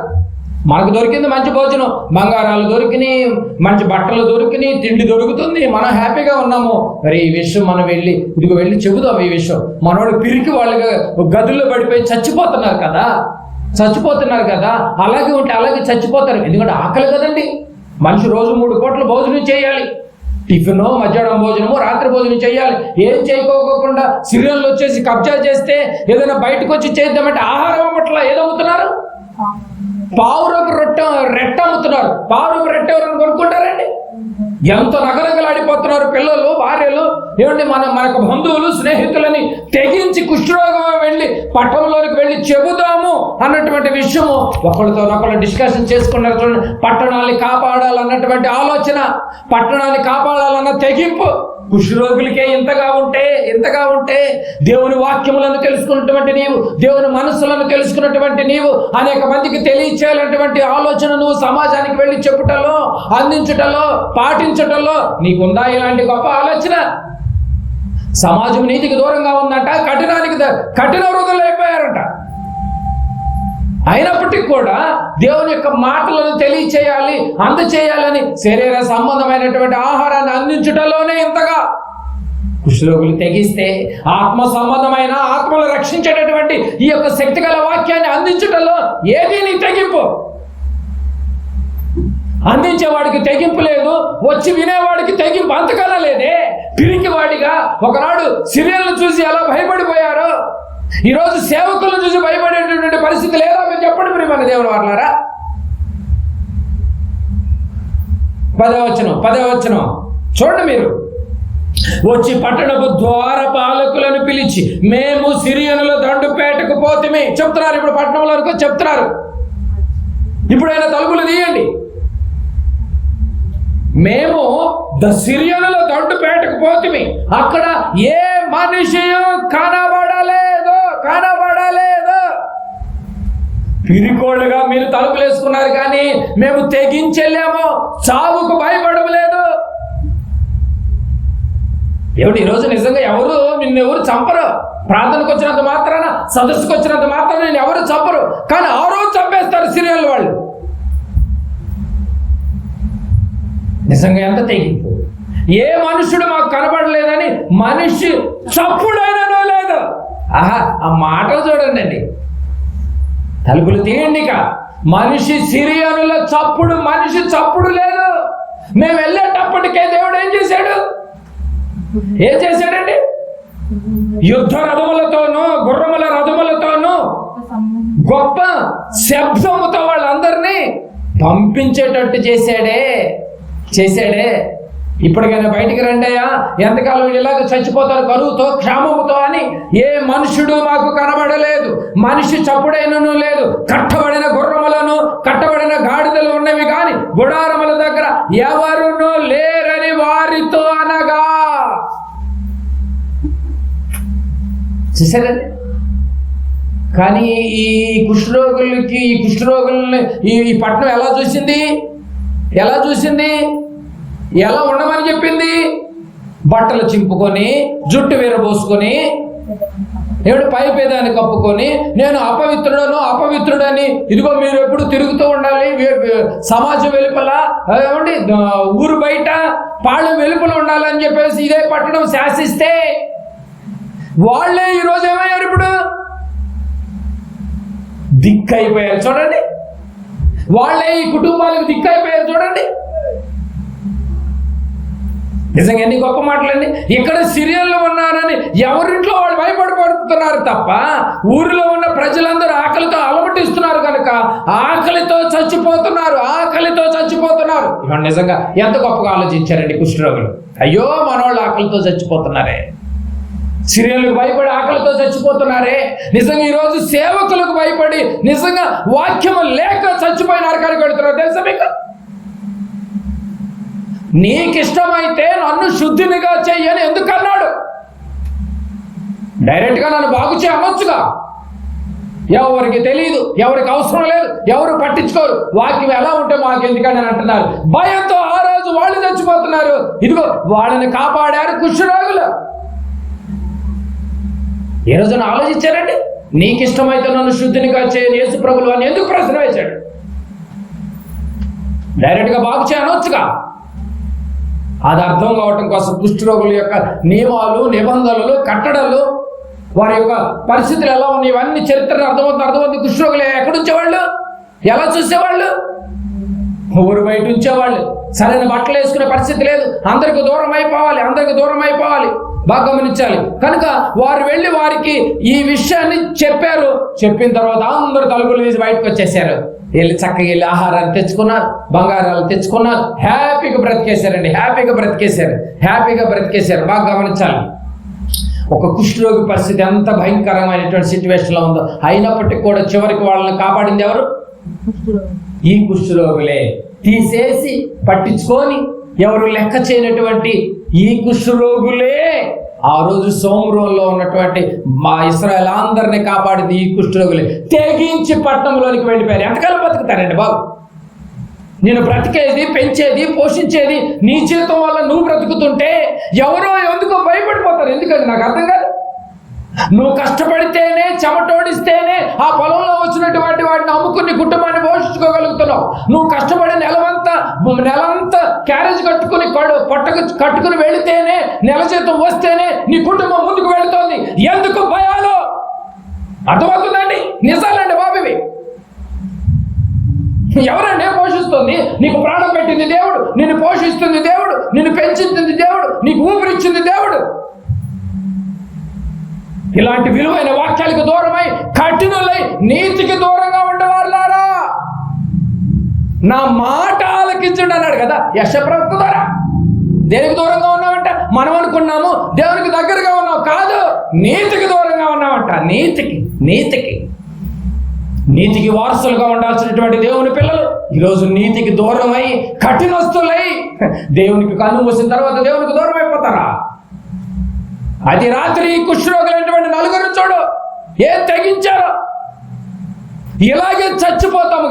మనకు దొరికింది మంచి భోజనం, బంగారాలు దొరికినాయి, మంచి బట్టలు దొరికినాయి, తిండి దొరుకుతుంది, మనం హ్యాపీగా ఉన్నాము. మరి ఈ విషయం మనం వెళ్ళి చెబుదాం. ఈ విషయం మనోడు పిరికి వాళ్ళగా గదుల్లో పడిపోయి చచ్చిపోతున్నారు కదా. అలాగే ఉంటే అలాగే చచ్చిపోతారు. ఎందుకంటే ఆకలి కదండి. మనిషి రోజు 3 పూటలు భోజనం చేయాలి. టిఫిన్, మధ్యాహ్నం భోజనము, రాత్రి భోజనం చేయాలి. ఏం చేయకోకుండా సీరియల్లో వచ్చేసి కబ్జా చేస్తే ఏదైనా బయటకు వచ్చి చేద్దామంటే ఆహారం పట్ల ఏదవుతున్నారు? పావురపు రెట్ట అమ్ముతున్నారు. పావురపు రెట్ట ఎవరైనా కొనుక్కుంటారండి? ఎంతో నగనగలాడిపోతున్నారు పిల్లలు, భార్యలు. ఏమండి, మనకు బంధువులు, స్నేహితులని తెగించి కుష్ఠరోగం వెళ్ళి పట్టణంలోనికి వెళ్ళి చెబుదాము అన్నటువంటి విషయము ఒకళ్ళతో డిస్కషన్ చేసుకున్నారు చూడండి. పట్టణాన్ని కాపాడాలన్నటువంటి ఆలోచన, పట్టణాన్ని కాపాడాలన్న తెగింపు కుష్ఠరోగులకే ఇంతగా ఉంటే దేవుని వాక్యములను తెలుసుకున్నటువంటి నీవు, దేవుని మనస్సులను తెలుసుకున్నటువంటి నీవు అనేక మందికి తెలియచేయాలన్నటువంటి ఆలోచన నువ్వు సమాజానికి వెళ్ళి చెప్పుటలో, అందించుటలో, పాటించటంలో నీకుందా ఇలాంటి గొప్ప ఆలోచన? సమాజం నీతికి దూరంగా ఉందంట, కఠిన హృదయులు అయిపోయారంట. అయినప్పటికీ కూడా దేవుని యొక్క మాటలను తెలియచేయాలి, అందచేయాలని శరీర సంబంధమైనటువంటి ఆహారాన్ని అందించుటలోనే ఇంతగా కుష్ఠరోగులు తెగిస్తే, ఆత్మ సంబంధమైన ఆత్మలు రక్షించేటటువంటి ఈ యొక్క శక్తిగల వాక్యాన్ని అందించుటలో ఏది నీ తెగింపు? అందించేవాడికి తెగింపు లేదు, వచ్చి వినేవాడికి తెగింపు అంతకన్నా లేదే. పిరికి వాడిగా ఒకనాడు సీరియల్ను చూసి ఎలా భయపడిపోయారో ఈరోజు సేవకులను చూసి భయపడేటటువంటి పరిస్థితి లేదా? మీరు చెప్పండి ప్రియమైన దేవుని వారలారా. 10వ వచనం చూడండి. మీరు వచ్చి పట్టణపు ద్వారపాలకులను పిలిచి మేము సిరియనుల దండుపేటకు పోతిమి చెప్తున్నారు. ఇప్పుడు పట్టణంలో వరకు చెప్తున్నారు. ఇప్పుడైనా తలుపులు తీయండి. మేము సిరియనుల దండుపేటకు పోతిమి, అక్కడ ఏ మనిషి కనబడలేదు. పిరికోళ్ళుగా మీరు తలుపులు వేసుకున్నారు, కానీ మేము తెగించెళ్ళాము, చావుకు భయపడలేదు. ఏమిటి ఈరోజు నిజంగా నిన్నెవరు చంపరు. ప్రార్థనకు వచ్చినంత మాత్రాన, సదస్సుకు వచ్చినంత మాత్రాన నేను ఎవరు చంపరు, కానీ ఆ రోజు చంపేస్తారు సీరియల్ వాళ్ళు. నిజంగా ఎంత తెగింపు! ఏ మనుషుడు మాకు కనబడలేదని మనిషి చప్పుడైననో లేదు. ఆహా, ఆ మాటలు చూడండి అండి. తలుపులు తీయండి. మనిషి సిరియనుల మనిషి చప్పుడు లేదు. మేము వెళ్ళేటప్పటికే దేవుడు ఏం చేశాడండి? యుద్ధ రథములతోనూ, గుర్రముల రథములతోనూ, గొప్ప శబ్దముతో వాళ్ళందరినీ పంపించేటట్టు చేశాడే. ఇప్పటికైనా బయటికి రండియా, ఎంతకాలం ఇలాగ చచ్చిపోతారు కరువుతో, క్షామముతో అని. ఏ మనుషుడు మాకు కనబడలేదు, మనిషి చప్పుడైనను లేదు. కట్టబడిన గుర్రములను, కట్టబడిన గాడిదలు ఉన్నవి కానీ గుడారముల దగ్గర ఎవరునూ లేరని వారితో అనగా. చూసారండి? కానీ ఈ కుష్ఠరోగుల్ని ఈ పట్టణం ఎలా చూసింది? ఎలా ఉండమని చెప్పింది? బట్టలు చింపుకొని, జుట్టు వీరబోసుకొని, పైపేదాన్ని కప్పుకొని, నేను అపవిత్రుడని, ఇదిగో మీరు ఎప్పుడు తిరుగుతూ ఉండాలి, సమాజం వెలుపల, ఊరు బయట పాళెం వెలుపల ఉండాలని చెప్పేసి ఇదే పట్టణం శాసిస్తే, వాళ్ళే ఈరోజు ఏమయ్యారు? ఇప్పుడు దిక్కైపోయారు చూడండి. వాళ్ళే ఈ కుటుంబాలకు దిక్కైపోయారు చూడండి. నిజంగా ఎన్ని గొప్ప మాటలండి. ఇక్కడ సిరియన్లో ఉన్నారని ఎవరింట్లో వాళ్ళు భయపడిపడుతున్నారు తప్ప ఊరిలో ఉన్న ప్రజలందరూ ఆకలితో అలమటిస్తున్నారు కనుక ఆకలితో చచ్చిపోతున్నారు. ఇవాళ నిజంగా ఎంత గొప్పగా ఆలోచించారండి కుష్ఠరోగులు. అయ్యో మనవాళ్ళు ఆకలితో చచ్చిపోతున్నారే, సిరియన్లకు భయపడి ఆకలితో చచ్చిపోతున్నారే. నిజంగా ఈరోజు సేవకులకు భయపడి నిజంగా వాక్యము లేక చచ్చిపోయిన నరకానికి వెళుతున్నారు. తెలుసా మీకు? నీకిష్టమైతే నన్ను శుద్ధినిగా చెయ్యని ఎందుకు అన్నాడు? డైరెక్ట్గా నన్ను బాగు చేయవచ్చుగా. ఎవరికి తెలియదు, ఎవరికి అవసరం లేదు, ఎవరు పట్టించుకోరు. వాక్యం ఎలా ఉంటే మాకెందుకని అని అంటున్నారు. భయంతో ఆ రోజు వాళ్ళు చచ్చిపోతున్నారు. ఇదిగో వాళ్ళని కాపాడారు కుష్ఠరోగులు. ఏ రోజున ఆలోచించారండి? నీకిష్టమైతే నన్ను శుద్ధినిగా చేయని యేసు ప్రభువు అని ఎందుకు ప్రశ్న వేశాడు? డైరెక్ట్గా బాగు చేయనొచ్చుగా. అది అర్థం కావటం కోసం కుష్ఠరోగుల యొక్క నియమాలు, నిబంధనలు, కట్టడలు, వారి యొక్క పరిస్థితులు ఎలా ఉన్నాయి, ఇవన్నీ చరిత్రను అర్థమవుతుంది. కుష్ఠరోగులు ఎక్కడుంచేవాళ్ళు, ఎలా చూసేవాళ్ళు? ఊరు బయట ఉంచేవాళ్ళు. సరైన బట్టలు వేసుకునే పరిస్థితి లేదు. అందరికి దూరం అయిపోవాలి. బాగా గమనించాలి. కనుక వారు వెళ్ళి వారికి ఈ విషయాన్ని చెప్పారు. చెప్పిన తర్వాత అందరూ తలుపులు తీసి బయటకు వచ్చేసారు. వెళ్ళి చక్కగా వెళ్ళి ఆహారాన్ని తెచ్చుకున్నారు, బంగారాలు తెచ్చుకున్నారు, హ్యాపీగా బ్రతికేశారు. బాగా గమనించాలి. ఒక కుష్ఠరోగి పరిస్థితి ఎంత భయంకరమైనటువంటి సిచ్యువేషన్లో ఉందో, అయినప్పటికీ కూడా చివరికి వాళ్ళని కాపాడింది ఎవరు? ఈ కుష్ఠరోగులే. తీసేసి పట్టించుకొని ఎవరు లెక్క చేయనటువంటి ఈ కుష్ఠరోగులే ఆ రోజు సోమరంలో ఉన్నటువంటి మా ఇశ్రాయేలు అందరినీ కాపాడింది ఈ కుష్ఠరోగులే. తెగించి పట్టణంలోనికి వెళ్ళిపోయారు. ఎంతకాలం బతుకుతారండి బాబు? నేను బ్రతికేది, పెంచేది, పోషించేది నీ జీవితం వల్ల నువ్వు బ్రతుకుతుంటే ఎవరో ఎందుకో భయపడిపోతారు. ఎందుకంటే నాకు అర్థం కాదు. నువ్వు కష్టపడితేనే, చెమటోడిస్తేనే ఆ పొలంలో వచ్చినటువంటి వాటిని అమ్ముకుని కుటుంబాన్ని పోషించుకోగలుగుతున్నావు. నువ్వు కష్టపడి నెలంతా క్యారేజ్ కట్టుకుని పొట్టకు కట్టుకుని వెళితేనే, నెల జీతం వస్తేనే నీ కుటుంబం ముందుకు వెళుతోంది. ఎందుకు భయాలు? అర్థమవుతుందండి? నిజాలండి బాబు ఇవి. ఎవరండి పోషిస్తుంది? నీకు ప్రాణం పెట్టింది దేవుడు, నిన్ను పోషిస్తుంది దేవుడు, నిన్ను పెంచింది దేవుడు, నీకు ఊపిరిచ్చింది దేవుడు. ఇలాంటి విలువైన వాక్యాలకు దూరమై కఠినులై నీతికి దూరంగా ఉండేవారులారా, నా మాట ఆలకించండి అన్నాడు కదా యెషయా ప్రవక్త ద్వారా. దేనికి దూరంగా ఉన్నామంట? మనం అనుకున్నాము దేవునికి దగ్గరగా ఉన్నాం. కాదు, నీతికి దూరంగా ఉన్నామంట. నీతికి వారసులుగా ఉండాల్సినటువంటి దేవుని పిల్లలు ఈరోజు నీతికి దూరమై కఠినస్తులై దేవునికి కన్ను మూసిన తర్వాత దేవునికి దూరం అయిపోతారా? అది రాత్రి కుష్ఠరోగులైనటువంటి నలుగురు చూడు ఏం తెగించారో. ఎలాగూ చచ్చిపోతాము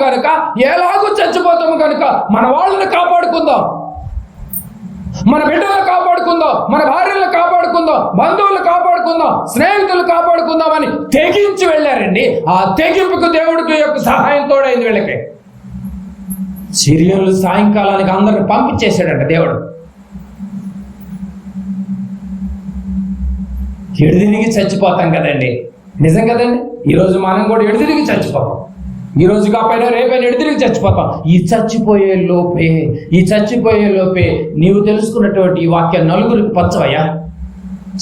కనుక మన వాళ్ళని కాపాడుకుందాం, మన బిడ్డలను కాపాడుకుందాం, మన భార్యలను కాపాడుకుందాం, బంధువులను కాపాడుకుందాం, స్నేహితులు కాపాడుకుందాం అని తెగించి వెళ్ళారండి. ఆ తెగింపుకు దేవుడికి యొక్క సహాయం తోడైంది వీళ్ళకి. సిరియన్లు సాయంకాలానికి అందరిని పంపించేశాడంట దేవుడు. ఎడుదిరిగి చచ్చిపోతాం కదండి. నిజం కదండి. ఈరోజు మనం కూడా ఎడుదిరిగి చచ్చిపోతాం. ఈ రోజు కాకపోయినా రేపైనా ఎడుదిరిగి చచ్చిపోతాం. ఈ చచ్చిపోయే లోపే నీవు తెలుసుకున్నటువంటి ఈ వాక్యాన్ని నలుగురికి పంచవయ్యా.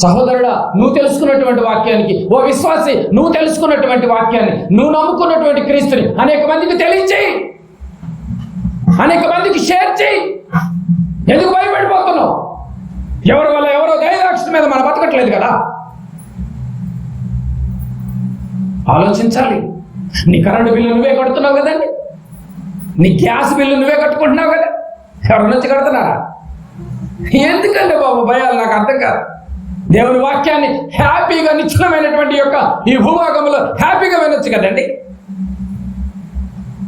సహోదరుడా, నువ్వు తెలుసుకున్నటువంటి వాక్యానికి, ఓ విశ్వాసి నువ్వు తెలుసుకున్నటువంటి వాక్యాన్ని, నువ్వు నమ్ముకున్నటువంటి క్రీస్తుని అనేక మందికి తెలియచేయి, అనేక మందికి షేర్ చేయి. ఎందుకు భయపడిపోతున్నావు? ఎవరి వల్ల ఎవరో దైవరక్షణ మీద మనం బతకట్లేదు కదా. ఆలోచించాలి. నీ కరెంటు బిల్లు నువ్వే కడుతున్నావు కదండి, నీ గ్యాస్ బిల్లు నువ్వే కట్టుకుంటున్నావు కదా. ఎవరి నుంచి కడుతున్నారా? ఎందుకండి బాబు భయాలు? నాకు అర్థం కాదు. దేవుని వాక్యాన్ని హ్యాపీగా నిశ్చలమైనటువంటి యొక్క ఈ భూభాగంలో హ్యాపీగా వినొచ్చు కదండి.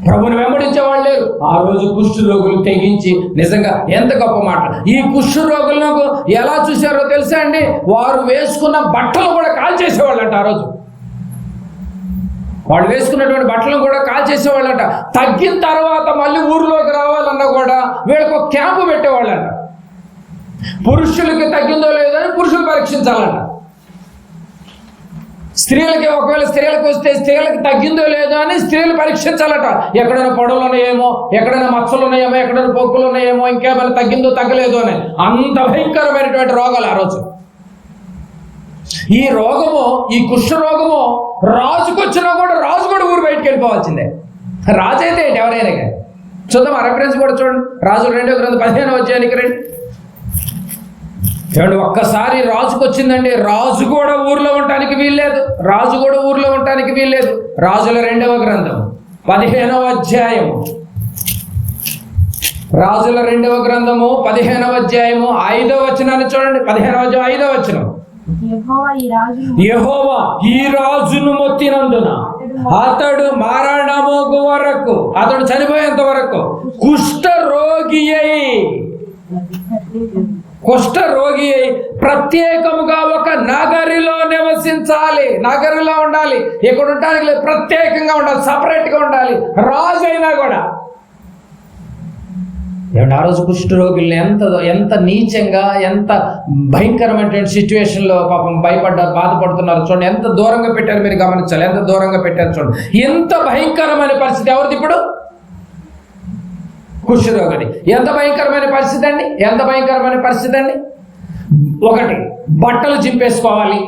ప్రభుని వెంబడించే వాళ్ళు లేరు. ఆ రోజు కుష్ఠరోగులు తెగించి, నిజంగా ఎంత గొప్ప మాట. ఈ కుష్ఠరోగులను ఎలా చూశారో తెలుసా అండి? వారు వేసుకున్న బట్టలు కూడా కాల్చేసేవాళ్ళంట. ఆ రోజు వాళ్ళు వేసుకున్నటువంటి బట్టలను కూడా కాల్చేసేవాళ్ళంట. తగ్గిన తర్వాత మళ్ళీ ఊరిలోకి రావాలన్నా కూడా వీళ్ళకి ఒక క్యాంపు పెట్టేవాళ్ళంట. పురుషులకి తగ్గిందో లేదో అని పురుషులు పరీక్షించాలంట. స్త్రీలకి ఒకవేళ స్త్రీలకు వస్తే స్త్రీలకు తగ్గిందో లేదో అని స్త్రీలు పరీక్షించాలట. ఎక్కడైనా పొడవులు ఉన్నాయేమో, ఎక్కడైనా మచ్చలు ఉన్నాయేమో, ఎక్కడైనా పొక్కులు ఉన్నాయేమో, ఇంకేమైనా తగ్గిందో తగ్గలేదో అని. అంత భయంకరమైనటువంటి రోగాలు ఆ రోజు. ఈ రోగము, ఈ కుష్ఠ రోగము రాజుకు వచ్చినా కూడా రాజు కూడా ఊరు బయటికి వెళ్ళిపోవాల్సిందే. రాజు అయితే ఏంటి ఎవరైనా కానీ. చూద్దాం ఆ రెఫరెన్స్ కూడా చూడండి. రాజుల 2వ గ్రంథం 15వ అధ్యాయానికి రండి. ఏమండి, ఒక్కసారి రాజుకు వచ్చిందండి, రాజు కూడా ఊర్లో ఉండటానికి వీల్లేదు. రాజు కూడా ఊర్లో ఉండటానికి వీల్లేదు. రాజుల 2వ గ్రంథం 15వ అధ్యాయము. రాజుల 2వ గ్రంథము 15వ అధ్యాయము 5వ వచనాన్ని చూడండి. 15వ అధ్యాయం 5వ వచనం. యెహోవా ఈ రాజును మొత్తినందున అతడు మరణమోగు వరకు, అతడు చనిపోయేంత వరకు కుష్ఠరోగి అయి ప్రత్యేకముగా ఒక నగరిలో నివసించాలి. నగరిలో ఉండాలి, ఇక్కడ ఉండడానికి లేదు, ప్రత్యేకంగా ఉండాలి, సపరేట్ గా ఉండాలి. రాజు అయినా కూడా. ఏమంటే ఆ రోజు కుష్ఠరోగుల్ని ఎంత నీచంగా, ఎంత భయంకరమైనటువంటి సిచ్యువేషన్లో పాపం బాధపడుతున్నారు చూడండి. ఎంత దూరంగా పెట్టారు మీరు గమనించాలి. ఎంత దూరంగా పెట్టారు చూడండి. ఎంత భయంకరమైన పరిస్థితి ఎవరిది ఇప్పుడు? కుష్ఠరోగిని. ఎంత భయంకరమైన పరిస్థితి అండి, ఎంత భయంకరమైన పరిస్థితి అండి. ఒకటి, బట్టలు చింపేసుకోవాలి.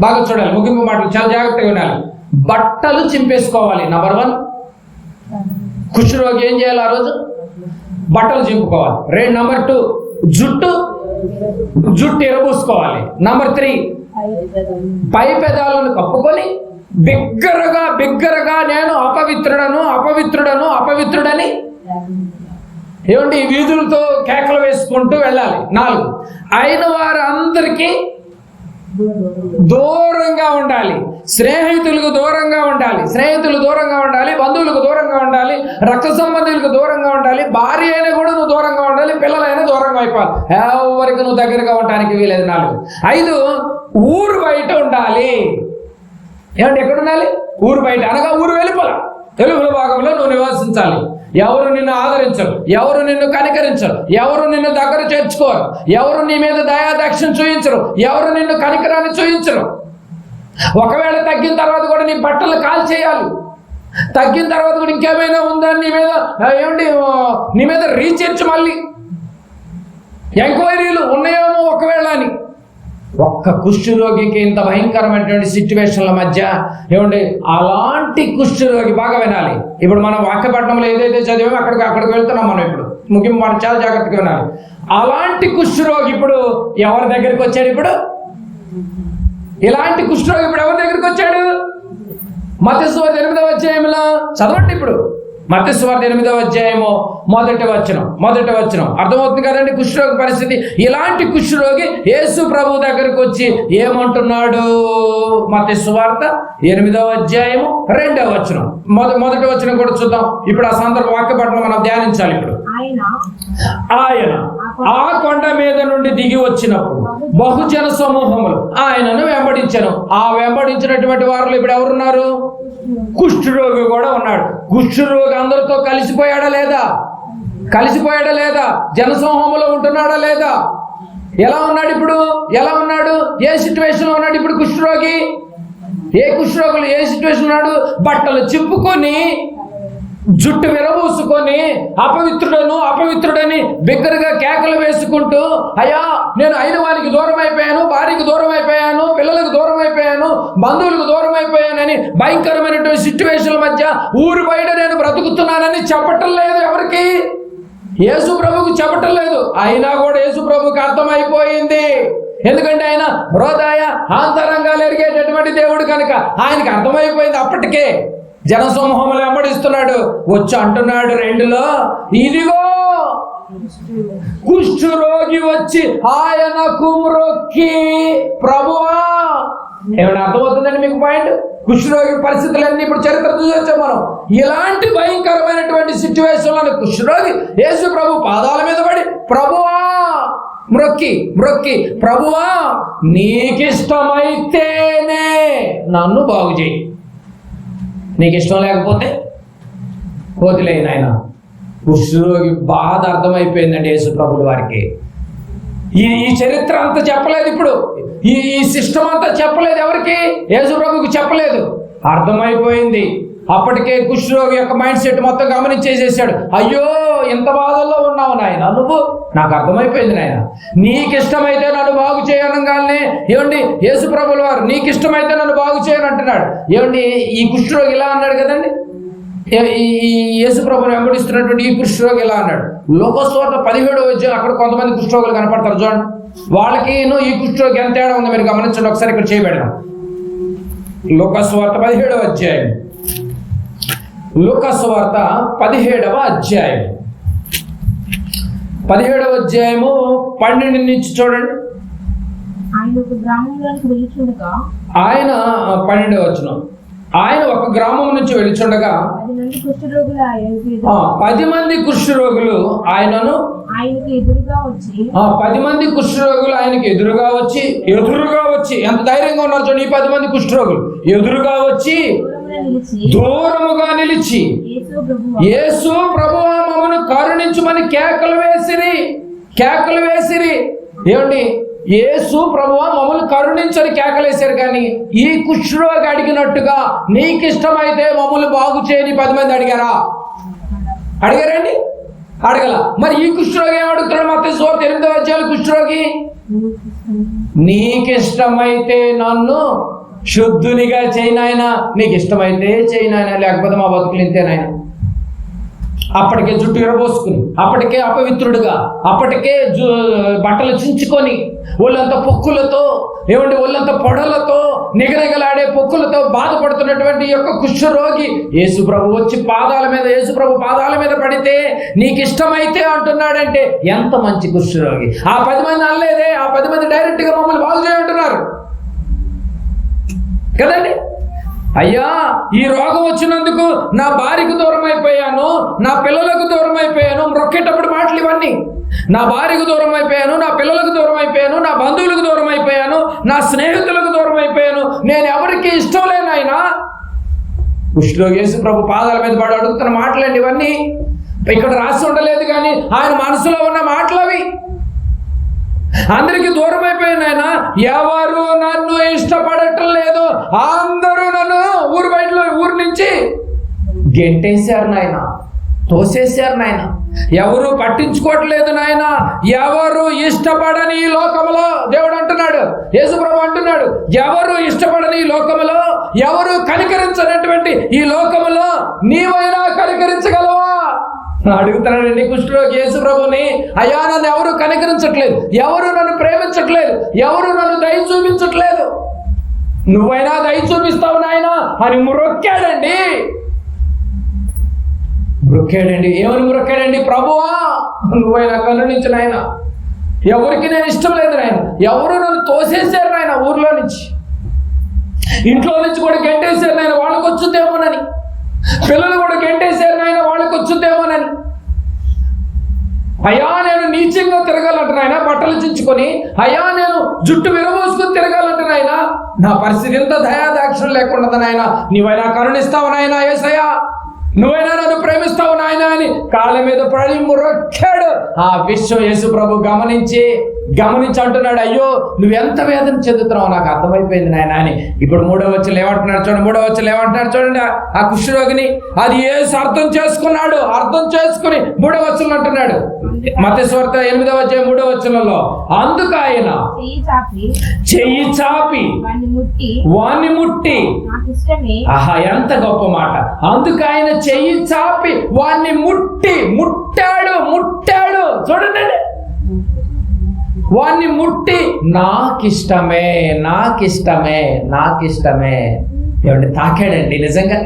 బాగా చూడాలి, ముగింపు మాటలు చాలా జాగ్రత్తగా వినాలి. బట్టలు చింపేసుకోవాలి. నంబర్ 1. కుష్ఠరోగి ఏం చేయాలి ఆ రోజు? బట్టలు చింపుకోవాలి. నంబర్ 2, జుట్టు ఎరబూసుకోవాలి. నంబర్ 3, పై పెదాలను కప్పుకొని బిగ్గరగా నేను అపవిత్రుడని ఏమండి వీధులతో కేకలు వేసుకుంటూ వెళ్ళాలి. 4, అయిన వారు అందరికీ దూరంగా ఉండాలి. స్నేహితులకు దూరంగా ఉండాలి, బంధువులకు దూరంగా ఉండాలి, రక్త సంబంధులకు దూరంగా ఉండాలి, భార్య అయినా కూడా నువ్వు దూరంగా ఉండాలి, పిల్లలైనా దూరంగా అయిపోవాలి. ఎవరికి నువ్వు దగ్గరగా ఉండడానికి వీలేదు. 4, 5, ఊరు బయట ఉండాలి. ఏమంటే ఎక్కడ ఉండాలి? ఊరు బయట అనగా ఊరు వెలుపల భాగంలో నువ్వు నివసించాలి. ఎవరు నిన్ను ఆదరించరు, ఎవరు నిన్ను కనికరించరు, ఎవరు నిన్ను దగ్గర చేర్చుకోరు, ఎవరు నీ మీద దయాదాక్షిణ్యం చూయించరు, ఎవరు నిన్ను కనికరాన్ని చూయించరు. ఒకవేళ తగ్గిన తర్వాత కూడా నీ బట్టలు కాల్చేయాలి. తగ్గిన తర్వాత కూడా ఇంకేమైనా ఉందా నీ మీద రీసెర్చ్, మళ్ళీ ఎంక్వైరీలు ఉన్నాయేమో ఒకవేళ అని. ఒక్క కుష్ఠరోగికి ఇంత భయంకరమైనటువంటి సిచ్యువేషన్ల మధ్య అలాంటి కుష్ఠరోగి, బాగా వినాలి. ఇప్పుడు మనం వాక్యపట్నంలో ఏదైతే చదివామో అక్కడికి వెళ్తున్నాం మనం. ఇప్పుడు ముఖ్యంగా మనం చాలా జాగ్రత్తగా వినాలి. అలాంటి కుష్ఠరోగి ఇప్పుడు ఎవరి దగ్గరికి వచ్చాడు? ఇప్పుడు ఇలాంటి కుష్ఠరోగి ఇప్పుడు ఎవరి దగ్గరికి వచ్చాడు? మత్తయి సువార్త 8వ అధ్యాయంలో చదవండి. ఇప్పుడు మత్తయి సువార్త 8వ అధ్యాయము మొదటి వచనం అర్థమవుతుంది కదండి కుష్ఠరోగి పరిస్థితి. ఇలాంటి కుష్ఠరోగి యేసు ప్రభు దగ్గరకు వచ్చి ఏమంటున్నాడు? మత్తయి సువార్త 8వ అధ్యాయము 2వ వచనం, మొదటి వచనం కూడా చూద్దాం. ఇప్పుడు ఆ సందర్భ వాక్యపట్నం మనం ధ్యానించాలి. ఇప్పుడు ఆయన ఆ కొండ మీద నుండి దిగి వచ్చినప్పుడు బహుజన సమూహములు ఆయనను వెంబడించాను. ఆ వెంబడించినటువంటి వారిలో ఇప్పుడు ఎవరున్నారు? కుష్ఠరోగి కూడా ఉన్నాడు. కుష్ఠరోగి అందరితో కలిసిపోయాడా లేదా? జనసమూహంలో ఉంటున్నాడా లేదా? ఎలా ఉన్నాడు ఇప్పుడు? ఏ సిచ్యువేషన్ లో ఉన్నాడు ఇప్పుడు కుష్ఠరోగి? ఏ కుష్ఠరోగులు ఏ సిచ్యువేషన్ ఉన్నాడు? బట్టలు చింపుకొని, జుట్టు విరబూసుకొని, అపవిత్రుడని బిగ్గరగా కేకలు వేసుకుంటూ, అయ్యా నేను అయిన వారికి దూరం అయిపోయాను, భార్యకు దూరం అయిపోయాను, పిల్లలకు దూరం అయిపోయాను, బంధువులకు దూరం అయిపోయానని భయంకరమైనటువంటి సిచ్యువేషన్ల మధ్య ఊరు బయట నేను బ్రతుకుతున్నానని చెప్పటం లేదు. ఎవరికి? యేసు ప్రభుకు చెప్పటం లేదు. అయినా కూడా యేసు ప్రభుకి అర్థమైపోయింది. ఎందుకంటే ఆయన హృదయ ఆంతరంగాలు ఎరిగేటటువంటి దేవుడు కనుక ఆయనకి అర్థమైపోయింది. అప్పటికే జనసమూహములు వెంబడిస్తున్నాడు. వచ్చి అంటున్నాడు 2లో, ఇదిగో కుష్ఠరోగి వచ్చి ఆయనకు మ్రొక్కి, ప్రభువా. ఏమైనా అర్థమవుతుందండి మీకు పాయింట్? కుష్ఠరోగి పరిస్థితులన్నీ ఇప్పుడు చరిత్ర చూసొచ్చాం మనం. ఇలాంటి భయంకరమైనటువంటి సిచ్యువేషన్లో కుష్ఠరోగి యేసు ప్రభు పాదాల మీద పడి, ప్రభువా, మ్రొక్కి, ప్రభువా నీకిష్టమైతేనే నన్ను బాగు చేయి. నీకు ఇష్టం లేకపోతే వదిలేయి నాయన. కుష్ఠరోగి బాధ అర్థమైపోయిందండి యేసు ప్రభుల వారికి. ఈ చరిత్ర అంతా చెప్పలేదు. ఇప్పుడు ఈ సిస్టమ్ అంతా చెప్పలేదు ఎవరికి? యేసు ప్రభువుకి చెప్పలేదు. అర్థమైపోయింది. అప్పటికే కుష్ఠరోగి యొక్క మైండ్ సెట్ మొత్తం గమనించేసేసాడు. అయ్యో ఎంత బాధల్లో ఉన్నావు నాయన నువ్వు, నాకు అర్థమైపోయింది నాయన, నీకు ఇష్టమైతే నన్ను బాగు చేయనగానే ఏమండి యేసు ప్రభువుల వారు నీకు ఇష్టమైతే నన్ను బాగు చేయను అంటున్నాడు. ఏమండి ఈ కుష్ఠరోగి ఇలా అన్నాడు కదండి, ఈ యేసు ప్రభువుని వెంబడిస్తున్నటువంటి ఈ కుష్ఠరోగి ఇలా అన్నాడు. లోకస్వార్త 17వ అధ్యాయం అక్కడ కొంతమంది కుష్ఠరోగులు కనపడతారు చూడండి. వాళ్ళకి ఈ కుష్ఠరోగి ఎంత తేడా ఉందో మీరు గమనించండి. ఒకసారి ఇక్కడ చేయబెడదాం. లోకస్వార్త 17వ అధ్యాయం, లూకాసువార్త 17వ అధ్యాయం 17వ అధ్యాయము 12 నుంచి చూడండి. ఆయన 12వ వచనం, ఆయన ఒక గ్రామం నుంచి వెళుచుండగా 10 మంది కుష్ఠరోగులు ఆయనను 10 మంది కుష్ఠరోగులు ఆయనకి ఎదురుగా వచ్చి ఎంత ధైర్యంగా ఉన్నారు చూడండి. ఈ 10 మంది కుష్ఠరోగులు ఎదురుగా వచ్చి దూరముగా నిలిచి యేసు ప్రభువా మమ్మను కరుణించుమని కేకలు వేసిరి. ఏమండి యేసు ప్రభువా మమ్మల్ని కరుణించని కేకలేశారు. కానీ ఈ కుష్ఠరోగి అడిగినట్టుగా నీకు ఇష్టమైతే మమ్మల్ని బాగు చేయని 10 మంది అడిగారండి? అడగల. మరి ఈ కుష్ఠరోగి ఏం అడుగుతున్నాడు? మత్తయి సువార్త 8వ అధ్యాయం కుష్ఠరోగి, నీకు ఇష్టమైతే నన్ను శుద్ధునిగా చేయి నాయన, నీకు ఇష్టమైతే చేయి నాయన, లేకపోతే మా బతుకులు ఇంతే నాయన. అప్పటికే జుట్టు విరబోసుకుని, అప్పటికే అపవిత్రుడుగా, అప్పటికే బట్టలు చించుకొని, ఒళ్ళంతా పొక్కులతో, ఏమంటే ఒళ్ళంతా పొడలతో, నిగనిగలాడే పొక్కులతో బాధపడుతున్నటువంటి యొక్క కుష్ఠరోగి యేసు ప్రభు వచ్చి యేసు ప్రభు పాదాల మీద పడితే నీకు ఇష్టమైతే అంటున్నాడంటే ఎంత మంచి కుష్ఠరోగి. ఆ 10 మంది అనలేదే, ఆ 10 మంది డైరెక్ట్ గా మమ్మల్ని బాగు చేయంటున్నారు కదండి. అయ్యా ఈ రోగం వచ్చినందుకు నా భార్యకు దూరం అయిపోయాను, నా పిల్లలకు దూరం అయిపోయాను, మొక్కేటప్పుడు మాటలు ఇవన్నీ. నా భార్యకు దూరం అయిపోయాను, నా పిల్లలకు దూరం అయిపోయాను, నా బంధువులకు దూరం అయిపోయాను, నా స్నేహితులకు దూరం అయిపోయాను, నేను ఎవరికి ఇష్టం లేను ఆయన. కుష్ఠరోగి యేసు ప్రభు పాదాల మీద పడి అడుగుతున్న మాటలండి ఇవన్నీ. ఇక్కడ రాసి ఉండలేదు కానీ ఆయన మనసులో ఉన్న మాటలు అవి. అందరికి దూరం అయిపోయాను ఆయన, ఎవరు నన్ను ఇష్టపడటం లేదు, అందరూ నన్ను ఊరు నుంచి గెంటేశారు నాయన, తోసేశారు నాయన, ఎవరు పట్టించుకోవట్లేదు నాయన, ఎవరు ఇష్టపడని ఈ లోకములో, దేవుడు అంటున్నాడు, యేసుప్రభు అంటున్నాడు, ఎవరు ఇష్టపడని ఈ లోకములో, ఎవరు కనికరించనటువంటి ఈ లోకములో నీవైనా కనికరించగలవా అడుగుతున్నాడండి కుష్ఠరోగి యేసు ప్రభుని. అయ్యా నన్ను ఎవరు కనికరించట్లేదు, ఎవరు నన్ను ప్రేమించట్లేదు, ఎవరు నన్ను దయ చూపించట్లేదు, నువ్వైనా దయ చూపిస్తావు నాయనా అని మొక్కాడండి. ఏమని మొక్కాడండి? ప్రభువా నువ్వైనా కరుణించు నాయన, ఎవరికి నేను ఇష్టం లేదు నాయన, ఎవరు నన్ను తోసేశారు నాయన, ఊర్లో నుంచి ఇంట్లో నుంచి కూడా గెంటేశారు నాయన, వాళ్ళకి వచ్చుద్దేమోనని, పిల్లలు కూడా గెంటేశారు నాయన, వాళ్ళకి వచ్చుద్దేమోనని. అయ్యా నేను నీచంగా తిరగాలంట నాయన, బట్టలు చించుకొని, అయ్యా నేను జుట్టు విరబోసుకొని తిరగాలంట నాయన, నా పరిస్థితి ఎంత దయాదాక్షిణ్యం లేకుండా నాయన, నీవైనా కరుణిస్తావు నాయన, యేసయ్యా నువ్వైనా నన్ను ప్రేమిస్తావు నాయన అని కాళ్ళ మీద పడి మొక్కాడు. ఆ విషయం యేసు ప్రభు గమనించి అంటున్నాడు, అయ్యో నువ్వు ఎంత వేదన చెందుతున్నావు నాకు అర్థమైపోయింది నాయన అని. ఇప్పుడు 3వ వచనం ఏమంటున్నాడు చూడండి. ఆ కుష్ఠరోగిని అది యేసు అర్థం చేసుకుని 3వ వచనం అంటున్నాడు, మత్తయి సువార్త 8వ అధ్యాయం 3వ వచనంలో, అందుకు ఆయన చెయ్యి చాపి వాణ్ణి ముట్టి, ఆహా ఎంత గొప్ప మాట, అందుకు ఆయన చెయ్యి చాపి వాణ్ణి ముట్టాడు చూడండి, వాణ్ణి ముట్టి నాకిష్టమే ఏమంటే తాకాడండి. నిజంగా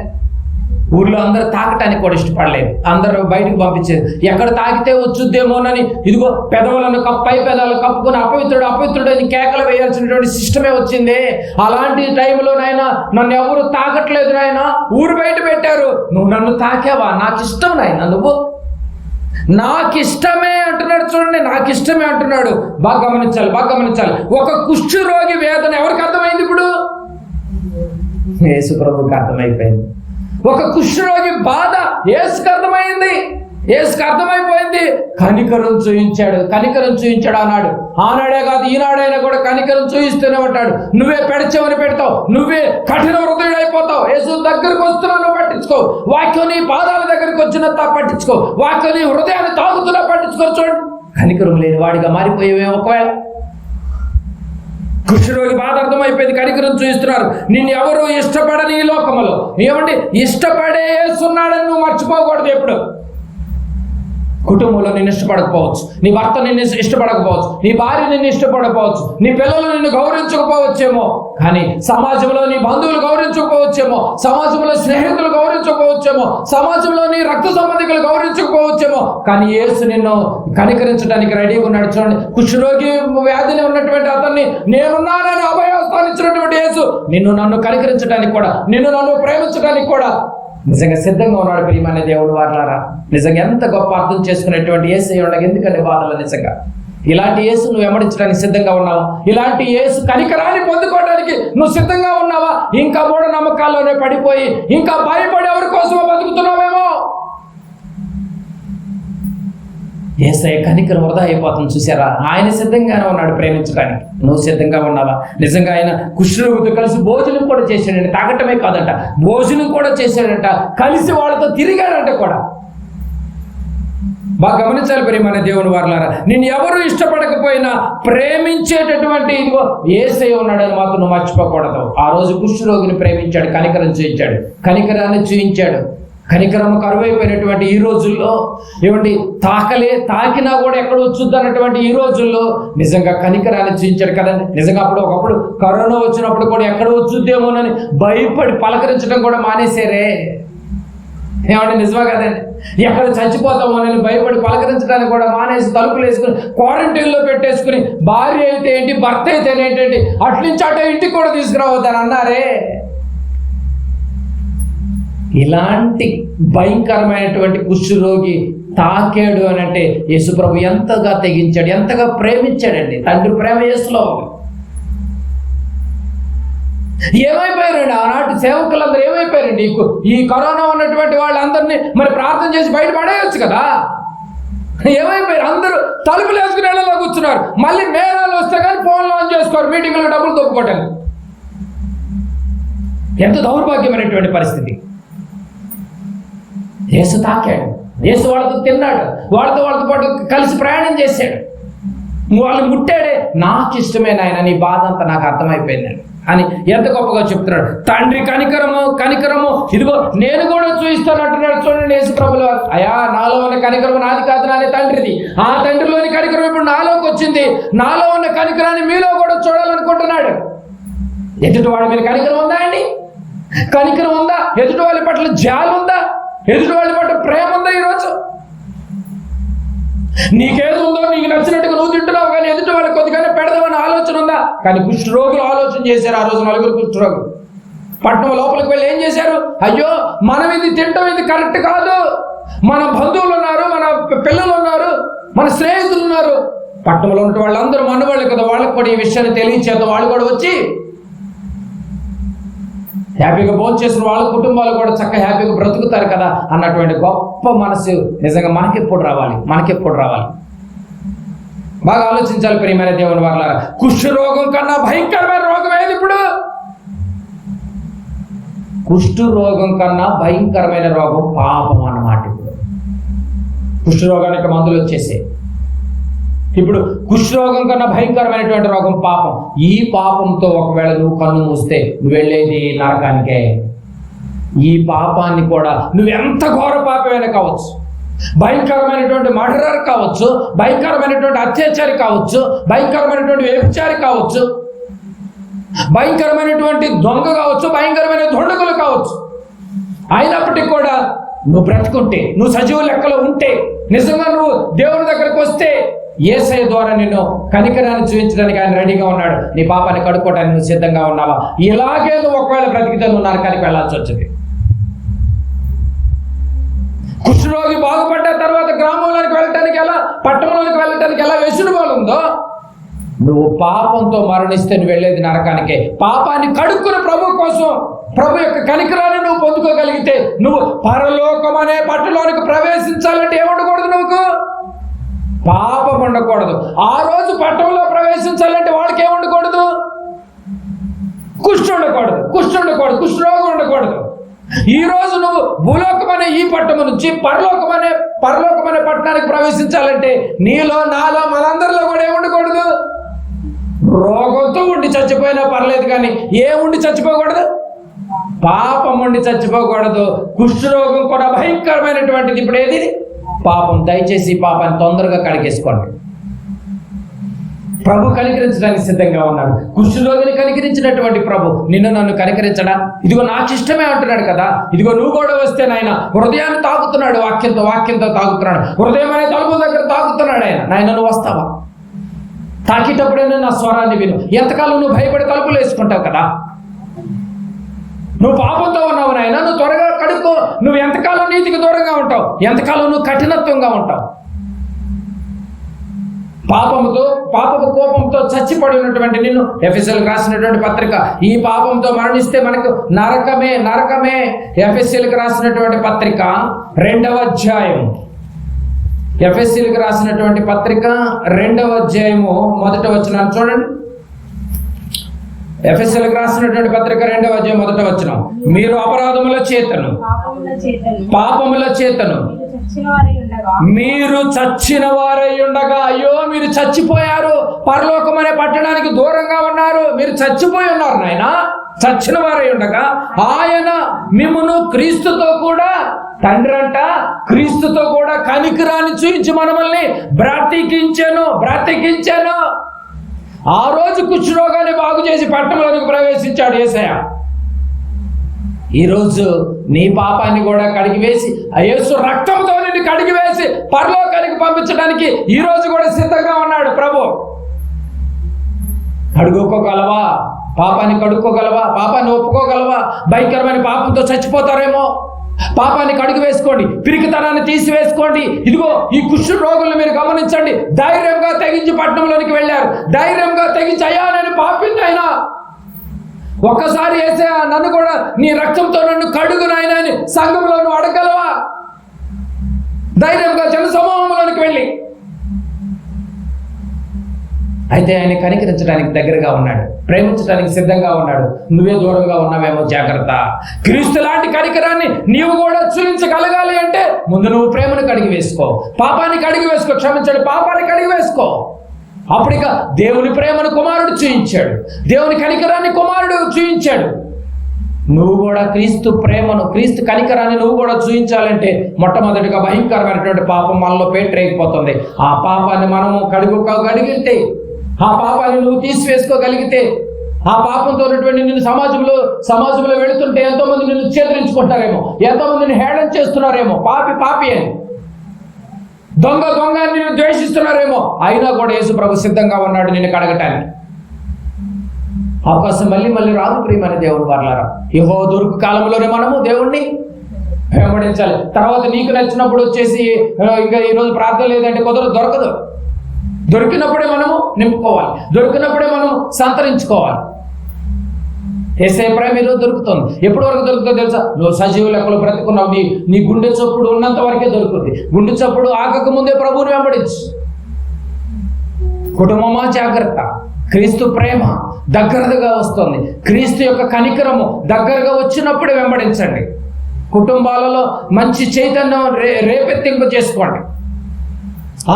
ఊర్లో అందరూ తాకటానికి కూడా ఇష్టపడలేదు, అందరూ బయటకు పంపించేది, ఎక్కడ తాకితే వచ్చుద్దేమోనని ఇదిగో పెదవులను పై పెదవులు కప్పుకొని అపవిత్రుడు అని కేకలు వేయాల్సినటువంటి సిస్టమే వచ్చింది. అలాంటి టైంలో నాయన నన్ను ఎవరు తాకట్లేదు నాయన, ఊరు బయట పెట్టారు, నువ్వు నన్ను తాకావా, నాకు ఇష్టం నాయన, నువ్వు నాకిష్టమే అంటున్నాడు చూడండి, నాకిష్టమే అంటున్నాడు. బాగా గమనించాలి. ఒక కుష్ఠరోగి వేదన ఎవరికి అర్థమైంది? ఇప్పుడు యేసు ప్రభువుకి అర్థమైపోయింది. ఒక కుష్ఠరోగి బాధ యేసుకి అర్థమైపోయింది. కనికరం చూయించాడు ఆనాడే కాదు ఈనాడైనా కూడా కనికరం చూయిస్తూనే ఉంటాడు. నువ్వే పెడచెవని పెడతావు, నువ్వే కఠిన హృదయుడు అయిపోతావు. యేసు దగ్గరకు వస్తున్నావు పట్టించుకో, వాక్యం నీ పాదాల దగ్గరికి వచ్చినంత పట్టించుకో, వాక్యం నీ హృదయాన్ని తాగుతున్నా పట్టించుకో. చూడు, కనికరం లేని వాడిగా మారిపోయేవే. ఒకవేళ కుష్ఠరోగి బాధ అర్థమైపోయింది, కనికరం చూయిస్తున్నారు. నిన్ను ఎవరు ఇష్టపడని ఈ లోకములో ఏమండి ఇష్టపడే యేసున్నాడని నువ్వు మర్చిపోకూడదు. ఎప్పుడు కుటుంబంలో నిన్ను ఇష్టపడకపోవచ్చు, నీ భర్త నిన్ను ఇష్టపడకపోవచ్చు, నీ భార్య నిన్ను ఇష్టపడకపోవచ్చు, నీ పిల్లలు నిన్ను గౌరవించకపోవచ్చేమో, కానీ సమాజంలో నీ బంధువులు గౌరవించకపోవచ్చేమో, సమాజంలో స్నేహితులు గౌరవించకపోవచ్చేమో, సమాజంలో నీ రక్త సంబంధికులు గౌరవించకపోవచ్చేమో, కానీ యేసు నిన్ను కనికరించడానికి రెడీగా ఉన్నాడు. చూడండి, కుష్ఠరోగి వ్యాధిని ఉన్నటువంటి అతన్ని నేనున్నానని అభయహస్తాన్ని ఇచ్చినటువంటి యేసు నన్ను కనికరించడానికి కూడా, నన్ను ప్రేమించడానికి కూడా నిజంగా సిద్ధంగా ఉన్నాడు. ప్రియమైన దేవుడు వారలారా, నిజంగా ఎంత గొప్ప అర్థం చేసుకునేటువంటి యేసు ఉండగా ఎందుకంటే బాధలు. నిజంగా ఇలాంటి యేసు నువ్వు వెంబడించడానికి సిద్ధంగా ఉన్నావా? ఇలాంటి యేసు కనికరాన్ని పొందుకోవడానికి నువ్వు సిద్ధంగా ఉన్నావా? ఇంకా మూఢ నమ్మకాల్లోనే పడిపోయి ఇంకా భయపడి ఎవరి కోసమో బతుకుతున్నావేమో. యేసయ్య కనికరం వృధా అయిపోతుంది. చూసారా, ఆయన సిద్ధంగానే ఉన్నాడు ప్రేమించడానికి. నువ్వు సిద్ధంగా ఉన్నావా? నిజంగా ఆయన కుష్ఠరోగితో కలిసి భోజనం కూడా చేశాడంట. తాగటమే కాదంట, భోజనం కూడా చేశాడంట, కలిసి వాళ్ళతో తిరిగాడంట కూడా. బాగా గమనించాలి ప్రియమైన దేవుని వారలారా, నిన్ను ఎవరు ఇష్టపడకపోయినా ప్రేమించేటటువంటి ఇదిగో యేసయ్య ఉన్నాడని మాత్రం నువ్వు మర్చిపోకూడదు. ఆ రోజు కుష్ఠరోగిని ప్రేమించాడు, కనికరం చూయించాడు, కనికరాన్ని చూయించాడు. కనికరం కరువైపోయినటువంటి ఈ రోజుల్లో ఏమండి, తాకినా కూడా ఎక్కడ వచ్చుద్ది అన్నటువంటి ఈ రోజుల్లో నిజంగా కనికరాన్ని చూయించాడు కదండి. నిజంగా ఒకప్పుడు కరోనా వచ్చినప్పుడు కూడా ఎక్కడ వచ్చుద్దేమోనని భయపడి పలకరించడం కూడా మానేశారే. ఏమంటే నిజమా కదండి? ఎక్కడ చచ్చిపోతామోనని భయపడి పలకరించడానికి కూడా మానేసి తలుపులు వేసుకుని క్వారంటైన్లో పెట్టేసుకుని భార్య అయితే ఏంటి, భర్త అయితే ఏంటంటే అట్నుంచి అటే ఇంటికి కూడా తీసుకురావద్దని అన్నారే. ఇలాంటి భయంకరమైనటువంటి కుష్ఠరోగి తాకాడు అని అంటే యేసుప్రభు ఎంతగా తెగించాడు, ఎంతగా ప్రేమించాడండి. తండ్రి ప్రేమ యేసులో ఏమైపోయారండి ఆనాటి సేవకులందరూ? ఏమైపోయారండి? ఈ కరోనా ఉన్నటువంటి వాళ్ళందరినీ మరి ప్రార్థన చేసి బయట పడేయచ్చు కదా. ఏమైపోయారు? అందరూ తలుపులు వేసుకుని వెళ్ళలో కూర్చున్నారు. మళ్ళీ మేళాలు వస్తే కానీ ఫోన్లు ఆన్ చేసుకోరు, మీటింగ్లో డబ్బులు తొప్పుకోవటానికి. ఎంత దౌర్భాగ్యమైనటువంటి పరిస్థితి. యేసు తాకాడు, యేసు వాళ్ళతో తిన్నాడు, వాళ్ళతో పాటు కలిసి ప్రయాణం చేశాడు. వాళ్ళు ముట్టాడే, నాకు ఇష్టమే నాయన, నీ బాధ అంతా నాకు అర్థమైపోయింది అని ఎంత గొప్పగా చెప్తున్నాడు. తండ్రి కనికరము ఇదిగో నేను కూడా చూయిస్తాను అంటున్నాడు. చూడండి యేసు ప్రభుల వారు, అయా నాలో ఉన్న కనికరము నాది కాదు, నానే తండ్రిది. ఆ తండ్రిలోని కనికరం ఇప్పుడు నాలోకి వచ్చింది. నాలో ఉన్న కనికరాన్ని మీలో కూడా చూడాలనుకుంటున్నాడు. ఎదుటి వాడి మీద కనికరం ఉందా అండి? కనికరం ఉందా? ఎదుటి వాళ్ళ పట్ల జాలి ఉందా? ఎదుటి వాళ్ళ పట్ల ప్రేమ ఉందా? ఈరోజు నీకేది ఉందో, నీకు నచ్చినట్టుగా నువ్వు తింటున్నావు, కానీ ఎదుటి వాళ్ళకి కొద్దిగానే పెడదామని ఆలోచన ఉందా? కానీ కుష్ఠరోగులు ఆలోచన చేశారు. ఆ రోజు 4 కుష్ఠరోగులు పట్టణం లోపలికి వెళ్ళి ఏం చేశారు? అయ్యో మనం ఇది తింటాం, ఇది కరెక్ట్ కాదు. మన బంధువులు ఉన్నారు, మన పిల్లలు ఉన్నారు, మన స్నేహితులు ఉన్నారు, పట్టణంలో ఉన్న వాళ్ళందరూ మనవాళ్ళు కదా, వాళ్ళకి కూడా ఈ విషయాన్ని తెలియచేద్దాం. వాళ్ళు కూడా వచ్చి హ్యాపీగా భోజనం చేసిన వాళ్ళ కుటుంబాలు కూడా చక్కగా హ్యాపీగా బ్రతుకుతారు కదా అన్నటువంటి గొప్ప మనసు నిజంగా మనకెప్పుడు రావాలి. బాగా ఆలోచించాలి ప్రియమైన దేవుని వారలారా. కుష్ఠరోగం కన్నా భయంకరమైన రోగం ఏది ఇప్పుడు? కుష్ఠరోగం కన్నా భయంకరమైన రోగం పాపం అన్నమాట. ఇప్పుడు కుష్ఠరోగానికి మందులు వచ్చేసాయి. ఇప్పుడు కుష్ఠరోగం కన్నా భయంకరమైనటువంటి రోగం పాపం. ఈ పాపంతో ఒకవేళ నువ్వు కన్ను మూస్తే నువ్వు వెళ్ళేది నరకానికే. ఈ పాపాన్ని కూడా నువ్వు ఎంత ఘోర పాపమైనా కావచ్చు, భయంకరమైనటువంటి మర్డరర్ కావచ్చు, భయంకరమైనటువంటి అత్యాచారి కావచ్చు, భయంకరమైనటువంటి వ్యభిచారి కావచ్చు, భయంకరమైనటువంటి దొంగ కావచ్చు, భయంకరమైన దొండగులు కావచ్చు, అయినప్పటికీ కూడా నువ్వు బ్రతుకుంటే, నువ్వు సజీవ లెక్కలో ఉంటే, నిజంగా నువ్వు దేవుని దగ్గరకు వస్తే యేసయ్య ద్వారా నిన్ను కనికరాన్ని చూపించడానికి ఆయన రెడీగా ఉన్నాడు. నీ పాపాన్ని కడుక్కోవడానికి నువ్వు సిద్ధంగా ఉన్నావా? ఇలాగే నువ్వు ఒకవేళ బ్రతికితే నువ్వు నరకానికి వెళ్ళాల్సి వచ్చింది. కుష్ఠరోగి బాగుపడ్డ తర్వాత గ్రామంలోనికి వెళ్ళటానికి ఎలా, పట్టణంలోనికి వెళ్ళటానికి ఎలా వెసులుబాటు ఉందో, నువ్వు పాపంతో మరణిస్తే నువ్వు వెళ్ళేది నరకానికే. పాపాన్ని కడుక్కుని ప్రభు కోసం, ప్రభు యొక్క కనికరాన్ని నువ్వు పొందుకోగలిగితే నువ్వు పరలోకం అనే పట్టణంలోనికి ప్రవేశించాలంటే ఏముండకూడదు? నువ్వు ఉండకూడదు. ఆ రోజు పట్టణంలో ప్రవేశించాలంటే వాళ్ళకి ఏమి ఉండకూడదు? కుష్ఠ ఉండకూడదు, కుష్ఠరోగం ఉండకూడదు. ఈ రోజు నువ్వు భూలోకమనే ఈ పట్టణం నుంచి పరలోకమనే పట్టణానికి ప్రవేశించాలంటే నీలో, నాలో, మనందరిలో కూడా ఏమి ఉండకూడదు? రోగంతో ఉండి చచ్చిపోయినా పర్లేదు, కానీ ఏముండి చచ్చిపోకూడదు? పాపం ఉండి చచ్చిపోకూడదు. కుష్ఠరోగం కూడా భయంకరమైనటువంటిది. ఇప్పుడు ఏది? పాపం. దయచేసి పాపాన్ని తొందరగా కడిగేసుకోండి. ప్రభు కనికరించడానికి సిద్ధంగా ఉన్నాడు. కుష్ఠరోగిని కనికరించినటువంటి ప్రభు నిన్ను నన్ను కనికరించడా? ఇదిగో నాకు ఇష్టమే అంటున్నాడు కదా. ఇదిగో నువ్వు కూడా వస్తే నాయన హృదయాన్ని తాగుతున్నాడు, వాక్యంతో తాగుతున్నాడు. హృదయం అనే తలుపు దగ్గర తాగుతున్నాడు ఆయన. నాయన నువ్వు వస్తావా? తాకేటప్పుడైనా నా స్వరాన్ని విను. ఎంతకాలం నువ్వు భయపడి తలుపులు వేసుకుంటావు కదా. నువ్వు పాపంతో ఉన్నావు నాయన, నువ్వు త్వరగా కడుక్కో. నువ్వు ఎంతకాలం నీతికి దూరంగా ఉంటావు? ఎంతకాలం నువ్వు కఠినత్వంగా ఉంటావు? పాపపు కోపంతో చచ్చిపడినటువంటి నిన్ను, ఎఫెసీయులకు రాసినటువంటి పత్రిక, ఈ పాపంతో మరణిస్తే మనకు నరకమే. ఎఫెసీయులకు రాసినటువంటి పత్రిక 2వ అధ్యాయం, ఎఫెసీయులకు రాసినటువంటి పత్రిక 2వ అధ్యాయము 1వ వచనం చూడండి. ఎఫెసీయులకు రాసినటువంటి పత్రిక 2వ అధ్యాయం 1వ వచనం. మీరు అపరాధముల చేతను పాపముల చేతను మీరు చచ్చిన వారై ఉండగా. అయ్యో మీరు చచ్చిపోయారు, పరలోకం అనే పట్టణానికి దూరంగా ఉన్నారు, మీరు చచ్చిపోయి ఉన్నారు నాయన. చచ్చిన వారై ఉండగా ఆయన మిమ్మును క్రీస్తుతో కూడా, తండ్రి అంట క్రీస్తుతో కూడా కనికరాన్ని చూపించి మనల్ని బ్రతికించెను. ఆ రోజు కుష్ఠరోగాన్ని బాగు చేసి పట్టణంలోకి ప్రవేశించాడు యేసయ్య. ఈరోజు నీ పాపాన్ని కూడా కడిగివేసి, యేసు రక్తంతో నిన్ను కడిగివేసి పరలోకానికి పంపించడానికి ఈరోజు కూడా సిద్ధంగా ఉన్నాడు ప్రభు. కడుక్కోగలవా? పాపాన్ని కడుక్కోగలవా? పాపాన్ని ఒప్పుకోగలవా? భయంకరమైన పాపంతో చచ్చిపోతారేమో. పాపాన్ని కడిగి వేసుకోండి, పిరికితనాన్ని తీసివేసుకోండి. ఇదిగో ఈ కుష్ఠ రోగులను మీరు గమనించండి. ధైర్యంగా తెగించి పట్టణంలోనికి వెళ్ళారు. ధైర్యంగా తెగించి, అయ్యా నేను పాపిని అయినా ఒక్కసారి యేసయ్యా నన్ను కూడా నీ రక్తంతో నన్ను కడుగు నాయనా అని సంఘంలో నువ్వు అడగలవా? ధైర్యంగా జన సమూహంలోనికి వెళ్ళి. అయితే ఆయన కనికరించడానికి దగ్గరగా ఉన్నాడు, ప్రేమించడానికి సిద్ధంగా ఉన్నాడు. నువ్వే దూరంగా ఉన్నావేమో, జాగ్రత్త. క్రీస్తు లాంటి కనికరాన్ని నీవు కూడా చూపించగలగాలి అంటే ముందు నువ్వు ప్రేమను కడిగి వేసుకో, పాపాన్ని కడిగి వేసుకో. క్షమించండి, పాపాన్ని కడిగి వేసుకో. అప్పుడిక దేవుని ప్రేమను కుమారుడు చూయించాడు, దేవుని కనికరాన్ని కుమారుడు చూయించాడు. నువ్వు కూడా క్రీస్తు ప్రేమను, క్రీస్తు కనికరాన్ని నువ్వు కూడా చూయించాలంటే మొట్టమొదటిగా భయంకరమైనటువంటి పాపం మనలో పేటరేగిపోతుంది. ఆ పాపాన్ని మనము కడిగితే, ఆ పాపాన్ని నువ్వు తీసివేసుకోగలిగితే, ఆ పాపంతో ఉన్నటువంటి నిన్ను సమాజంలో వెళుతుంటే ఎంతోమంది నిన్ను చేదరించుకుంటారేమో, ఎంతోమందిని హేళన చేస్తున్నారేమో, పాపి అని, దొంగ అని నిన్ను ద్వేషిస్తున్నారేమో. అయినా కూడా యేసు ప్రభు సిద్ధంగా ఉన్నాడు నిన్ను కడగటానికి. అవకాశం మళ్ళీ రాదు ప్రియమైన దేవుని వారలారా. యెహోవా దొరుకు కాలంలోనే మనము దేవుణ్ణి వెంబడించాలి. తర్వాత నీకు నచ్చినప్పుడు వచ్చేసి ఇంకా ఈరోజు ప్రార్థన లేదంటే దొరకదు. దొరికినప్పుడే మనము నింపుకోవాలి, దొరికినప్పుడే మనం సంతరించుకోవాలి. యేసయ్య ప్రేమ ఈరోజు దొరుకుతుంది. ఎప్పటి వరకు దొరుకుతుందో తెలుసా? నువ్వు సజీవ లెక్కలో బ్రతుకున్నావు, నీ గుండె చప్పుడు ఉన్నంత వరకే దొరుకుతుంది. గుండె చప్పుడు ఆగక ముందే ప్రభువుని వెంబడించు. కుటుంబమా జాగ్రత్త. క్రీస్తు ప్రేమ దగ్గరగా వస్తుంది, క్రీస్తు యొక్క కనికరము దగ్గరగా వచ్చినప్పుడే వెంబడించండి. కుటుంబాలలో మంచి చైతన్యం రేపెత్తింపు చేసుకోండి.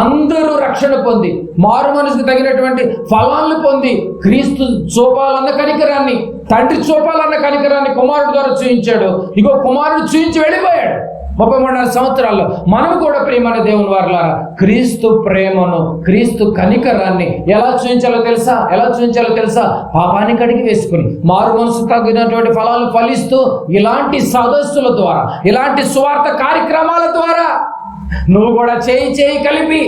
అందరూ రక్షణ పొంది మారు మనసుకు తగినటువంటి ఫలాలను పొంది క్రీస్తు చూపాలన్న కనికరాన్ని, తండ్రి చూపాలన్న కనికరాన్ని కుమారుడు ద్వారా చూయించాడు. ఇగో కుమారుడు చూయించి వెళ్ళిపోయాడు 33 సంవత్సరాల్లో. మనం కూడా ప్రియమైన దేవుని వారలారా క్రీస్తు ప్రేమను, క్రీస్తు కనికరాన్ని ఎలా చూయించాలో తెలుసా? పాపాన్ని కడిగి వేసుకుని మారు మనసు తగినటువంటి ఫలాలు ఫలిస్తూ ఇలాంటి సదస్సుల ద్వారా, ఇలాంటి సువార్త కార్యక్రమాల ద్వారా నువ్వు కూడా చేయి కలిపి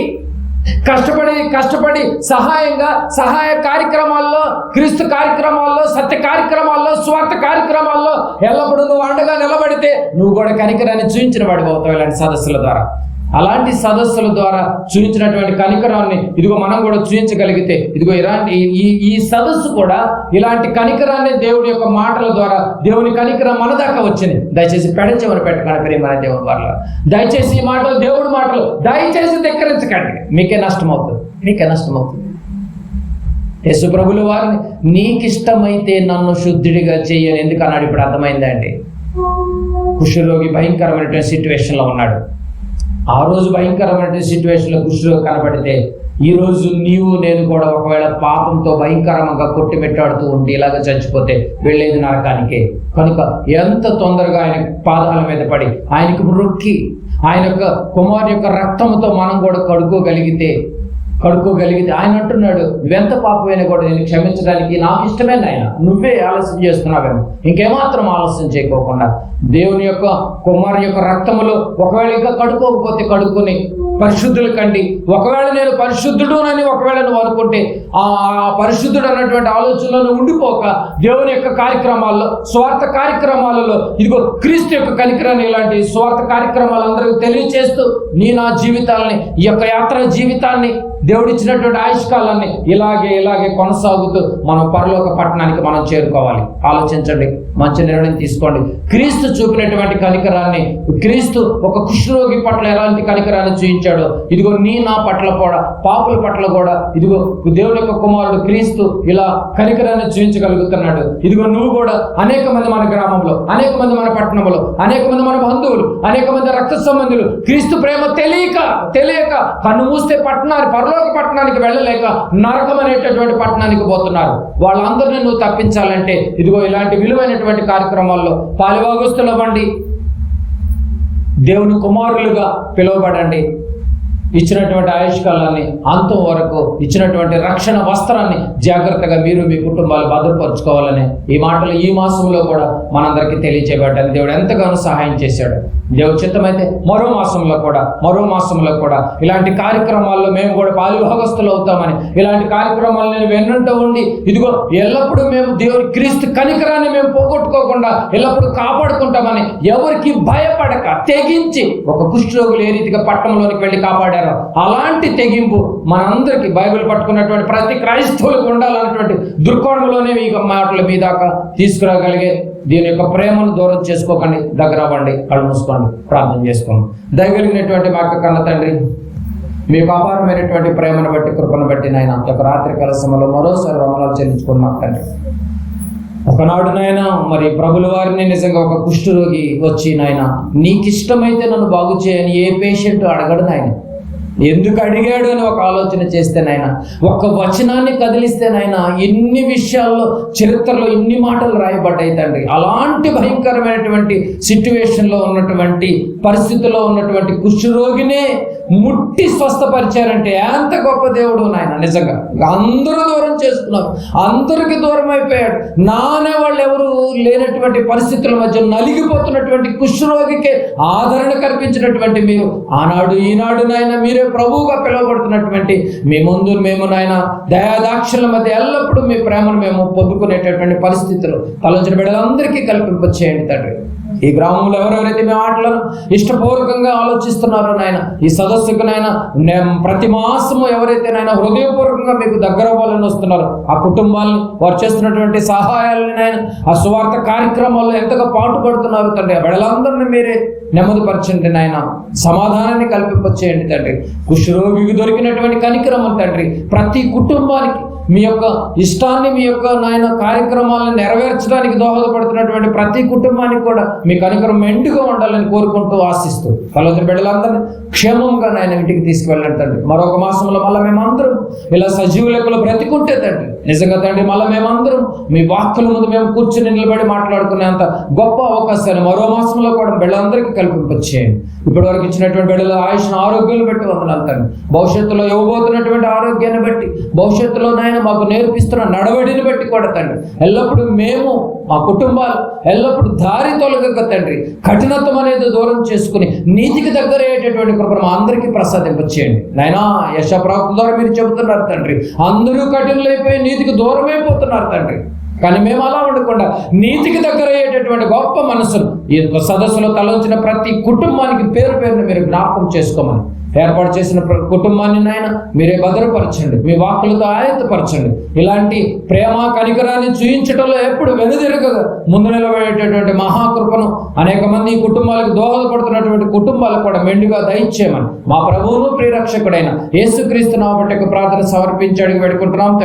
కష్టపడి సహాయ కార్యక్రమాల్లో, క్రీస్తు కార్యక్రమాల్లో, సత్య కార్యక్రమాల్లో, స్వార్థ కార్యక్రమాల్లో ఎల్లప్పుడూ నువ్వు అండగా నిలబడితే నువ్వు కూడా కనికరాన్ని చూయించిన వాడివి అవుతావు. ఇలాంటి సదస్సుల ద్వారా, అలాంటి సదస్సుల ద్వారా చూయించినటువంటి కనికరాన్ని ఇదిగో మనం కూడా చూయించగలిగితే, ఇదిగో ఇలాంటి ఈ సదస్సు కూడా ఇలాంటి కనికరాన్ని దేవుడి యొక్క మాటల ద్వారా, దేవుని కనికరం మన దాకా వచ్చింది. దయచేసి పెడచెవిన పెట్టకండి ప్రియమైన దేవుని వారలారా. దయచేసి ఈ మాటలు, దేవుడి మాటలు దయచేసి ధిక్కరించకండి, మీకే నష్టం అవుతుంది. నీకే నష్టమవుతుంది. యేసుప్రభుల వారిని నీకిష్టమైతే నన్ను శుద్ధుడిగా చెయ్యని ఎందుకు అన్నాడు? ఇప్పుడు అర్థమైందండి. కుష్ఠరోగి భయంకరమైనటువంటి సిచ్యువేషన్లో ఉన్నాడు. ఆ రోజు భయంకరమైనటువంటి సిచ్యువేషన్లో కుష్ఠరోగి కనబడితే ఈరోజు నీవు నేను కూడా ఒకవేళ పాపంతో భయంకరంగా కొట్టిమెట్టాడుతూ ఉంటే ఇలాగ చచ్చిపోతే వెళ్ళేది నరకానికే. కనుక ఎంత తొందరగా ఆయన పాదాల మీద పడి ఆయనకు మొక్కి ఆయన యొక్క కుమారు యొక్క రక్తంతో మనం కూడా కడుక్కోగలిగితే ఆయన అంటున్నాడు, నువ్వెంత పాపమైనా కూడా నేను క్షమించడానికి నాకు ఇష్టమే నాయన, నువ్వే ఆలస్యం చేస్తున్నావేమో. ఇంకేమాత్రం ఆలస్యం చేయకోకుండా దేవుని యొక్క కుమారు యొక్క రక్తములో ఒకవేళ ఇంకా కడుక్కోకపోతే కడుక్కొని పరిశుద్ధులు కండి. ఒకవేళ నేను పరిశుద్ధుడు అని ఒకవేళ నువ్వు అనుకుంటే ఆ పరిశుద్ధుడు అన్నటువంటి ఆలోచనలో ఉండిపోక దేవుని యొక్క కార్యక్రమాల్లో, స్వార్థ కార్యక్రమాలలో ఇదిగో క్రీస్తు యొక్క కనికరాన్ని ఇలాంటి స్వార్థ కార్యక్రమాలు అందరికీ తెలియచేస్తూ నా జీవితాలని, ఈ యొక్క యాత్ర జీవితాన్ని, దేవుడు ఇచ్చినటువంటి ఆయుష్కాలాన్ని ఇలాగే కొనసాగుతూ మనం పరలోక పట్టణానికి మనం చేరుకోవాలి. ఆలోచించండి, మంచి నిర్ణయం తీసుకోండి. క్రీస్తు చూపినటువంటి కనికరాన్ని, క్రీస్తు ఒక కుష్ఠరోగి పట్ల ఎలాంటి కనికరాన్ని చూపించాడో ఇదిగో నా పట్ల కూడా, పాపుల పట్ల కూడా ఇదిగో దేవుని యొక్క కుమారుడు క్రీస్తు ఇలా కనికరాన్ని చూపించగలుగుతున్నాడు. ఇదిగో నువ్వు కూడా అనేక మంది మన గ్రామంలో, అనేక మంది మన పట్టణంలో, అనేక మంది మన బంధువులు, అనేక మంది రక్త సంబంధులు క్రీస్తు ప్రేమ తెలియక కన్ను మూస్తే పరలోక పట్టణానికి వెళ్ళలేక నరకం అనేటటువంటి పట్టణానికి పోతున్నారు. వాళ్ళందరినీ నువ్వు తప్పించాలంటే ఇదిగో ఇలాంటి విలువైనటువంటి కార్యక్రమాల్లో పాలుభాగస్తులవ్వండి. దేవుని కుమారులుగా పిలువబడండి. ఇచ్చినటువంటి ఆయుష్కాలాన్ని అంతం వరకు ఇచ్చినటువంటి రక్షణ వస్త్రాన్ని జాగ్రత్తగా మీరు మీ కుటుంబాలు భద్రపరుచుకోవాలని ఈ మాటలు ఈ మాసంలో కూడా మనందరికీ తెలియజేయబడ్డాను. దేవుడు ఎంతగానో సహాయం చేశాడు. దేవుడు చిత్తమైతే మరో మాసంలో కూడా ఇలాంటి కార్యక్రమాల్లో మేము కూడా పాలుభాగస్తులు అవుతామని, ఇలాంటి కార్యక్రమాలు నేను వెన్నంటూ ఉండి ఇదిగో ఎల్లప్పుడూ మేము దేవుని క్రీస్తు కనికరాన్ని మేము పోగొట్టుకోకుండా ఎల్లప్పుడూ కాపాడుకుంటామని, ఎవరికి భయపడక తెగించి ఒక కుష్ఠరోగులు ఏ రీతిగా పట్టణంలోనికి వెళ్ళి కాపాడారు అలాంటి తెగింపు మనందరికీ బైబిల్ పట్టుకున్నటువంటి ప్రతి క్రైస్తవులకు ఉండాలన్నటువంటి దృక్కోణంలోనే ఈ మాటలు మీ దాకా తీసుకురాగలిగే దీని యొక్క ప్రేమను దూరం చేసుకోకండి. దగ్గర అవ్వండి, కళ్ళు మూసుకోండి, ప్రార్థన చేసుకోండి. దయగలిగినటువంటి మా యొక్క కన్న తండ్రి, మీకు అపారమైనటువంటి ప్రేమను బట్టి, కృపను బట్టి నాయన యొక్క రాత్రికాల సమయంలో మరోసారి వందనాలు చెల్లించుకున్నాం తండ్రి. ఒకనాడు నాయన మరి ప్రభుల వారిని నిజంగా ఒక కుష్ఠరోగి వచ్చి నాయన నీకు ఇష్టమైతే నన్ను బాగు చేయని ఏ పేషెంట్ అడగడు నాయన. ఎందుకు అడిగాడు అని ఒక ఆలోచన చేస్తేనైనా, ఒక్క వచనాన్ని కదిలిస్తేనైనా ఎన్ని విషయాల్లో చరిత్రలో ఇన్ని మాటలు రాయబడ్డాయి తండ్రి. అలాంటి భయంకరమైనటువంటి సిట్యువేషన్లో ఉన్నటువంటి పరిస్థితుల్లో ఉన్నటువంటి కుష్ఠరోగినే ముట్టి స్వస్థపరిచారంటే ఎంత గొప్ప దేవుడు నాయన. నిజంగా అందరూ దూరం చేసుకున్నారు, అందరికి దూరం అయిపోయాడు. నానే వాళ్ళు ఎవరు లేనటువంటి పరిస్థితుల మధ్య నలిగిపోతున్నటువంటి కుష్ఠరోగికే ఆదరణ కల్పించినటువంటి మీరు ఆనాడు ఈనాడు నాయన మీరే ప్రభువుగా పిలువబడుతున్నటువంటి మీ ముందు మేము నాయన దయాదాక్షల మధ్య ఎల్లప్పుడూ మీ ప్రేమను మేము పొందుకునేటటువంటి పరిస్థితులు తలంచిన బిడ్డలందరికీ కల్పింపచేయండి తండ్రి. ఈ గ్రామంలో ఎవరెవరైతే మీ మాటలను ఇష్టపూర్వకంగా ఆలోచిస్తున్నారో నాయన, ఈ సదస్సుకు నాయన ప్రతి మాసము ఎవరైతే నాయన హృదయపూర్వకంగా మీకు దగ్గర అవ్వాలని వస్తున్నారో ఆ కుటుంబాలను, వారు చేస్తున్నటువంటి సహాయాలని నాయన, ఆ సువార్త కార్యక్రమాల్లో ఎంతగా పాటుపడుతున్నారు తండ్రి. ఆ బిడ్డలందరినీ మీరే నెమ్మదిపరచండి నాయన, సమాధానాన్ని కల్పింపచేయండి తండ్రి. కుష్ఠరోగికి దొరికినటువంటి కనికరమం తండ్రి ప్రతి కుటుంబానికి మీ యొక్క ఇష్టాన్ని, మీ యొక్క నాయన కార్యక్రమాలను నెరవేర్చడానికి దోహదపడుతున్నటువంటి ప్రతి కుటుంబానికి కూడా మీ కనికరం మెండుగా ఉండాలని కోరుకుంటూ ఆశిస్తూ కలవతి బిడ్డలందరినీ క్షేమంగా నాయన ఇంటికి తీసుకువెళ్ళండి తండ్రి. మరొక మాసంలో మళ్ళీ మేమందరం ఇలా సజీవ లెక్కలో బ్రతికుంటే తండ్రి నిజంగా తండ్రి మళ్ళీ మేమందరం మీ వాక్కుల ముందు మేము కూర్చుని నిలబడి మాట్లాడుకునేంత గొప్ప అవకాశాన్ని మరో మాసంలో కూడా బిడ్డలందరికీ కల్పింపచేయండి. ఇప్పటి వరకు ఇచ్చినటువంటి బిడ్డల ఆయుష్ను ఆరోగ్యాన్ని బట్టి వందనాలు తండ్రి. భవిష్యత్తులో ఇవ్వబోతున్నటువంటి ఆరోగ్యాన్ని బట్టి, భవిష్యత్తులో నాయన మాకు నేర్పిస్తున్న నడవడిని బట్టి కూడా తండ్రి ఎల్లప్పుడూ మేము మా కుటుంబాలు ఎల్లప్పుడూ దారి తొలగక తండ్రి కఠినత్వం అనేది దూరం చేసుకుని నీతికి దగ్గర అయ్యేటటువంటి కృపను మా అందరికీ ప్రసాదింపచేయండి నాయనా. యెషయా ప్రవక్త ద్వారా మీరు చెబుతున్నారు తండ్రి, అందరూ కఠినలైపోయి నీతికి దూరం అయిపోతున్నారు తండ్రి. కానీ మేము అలా ఉండకుండా నీతికి దగ్గర అయ్యేటటువంటి గొప్ప మనసును ఈ సదస్సులో తలంచిన ప్రతి కుటుంబానికి పేరు పేరును మీరు జ్ఞాపకం చేసుకోమని ఏర్పాటు చేసిన కుటుంబాన్ని నాయన మీరే భద్రపరచండి, మీ వాక్కులతో ఆయత్తపరచండి. ఇలాంటి ప్రేమ కనికరాన్ని చూయించడంలో ఎప్పుడు వెనుదిరగగా ముందు నిలబడేటటువంటి మహాకృపను అనేక మంది ఈ కుటుంబాలకు దోహదపడుతున్నటువంటి కుటుంబాలకు కూడా మెండుగా దయచేయమని మా ప్రభువును ప్రియరక్షకుడైన యేసుక్రీస్తు నామమున ప్రార్థన సమర్పించి అడిగి పెట్టుకుంటున్నాం.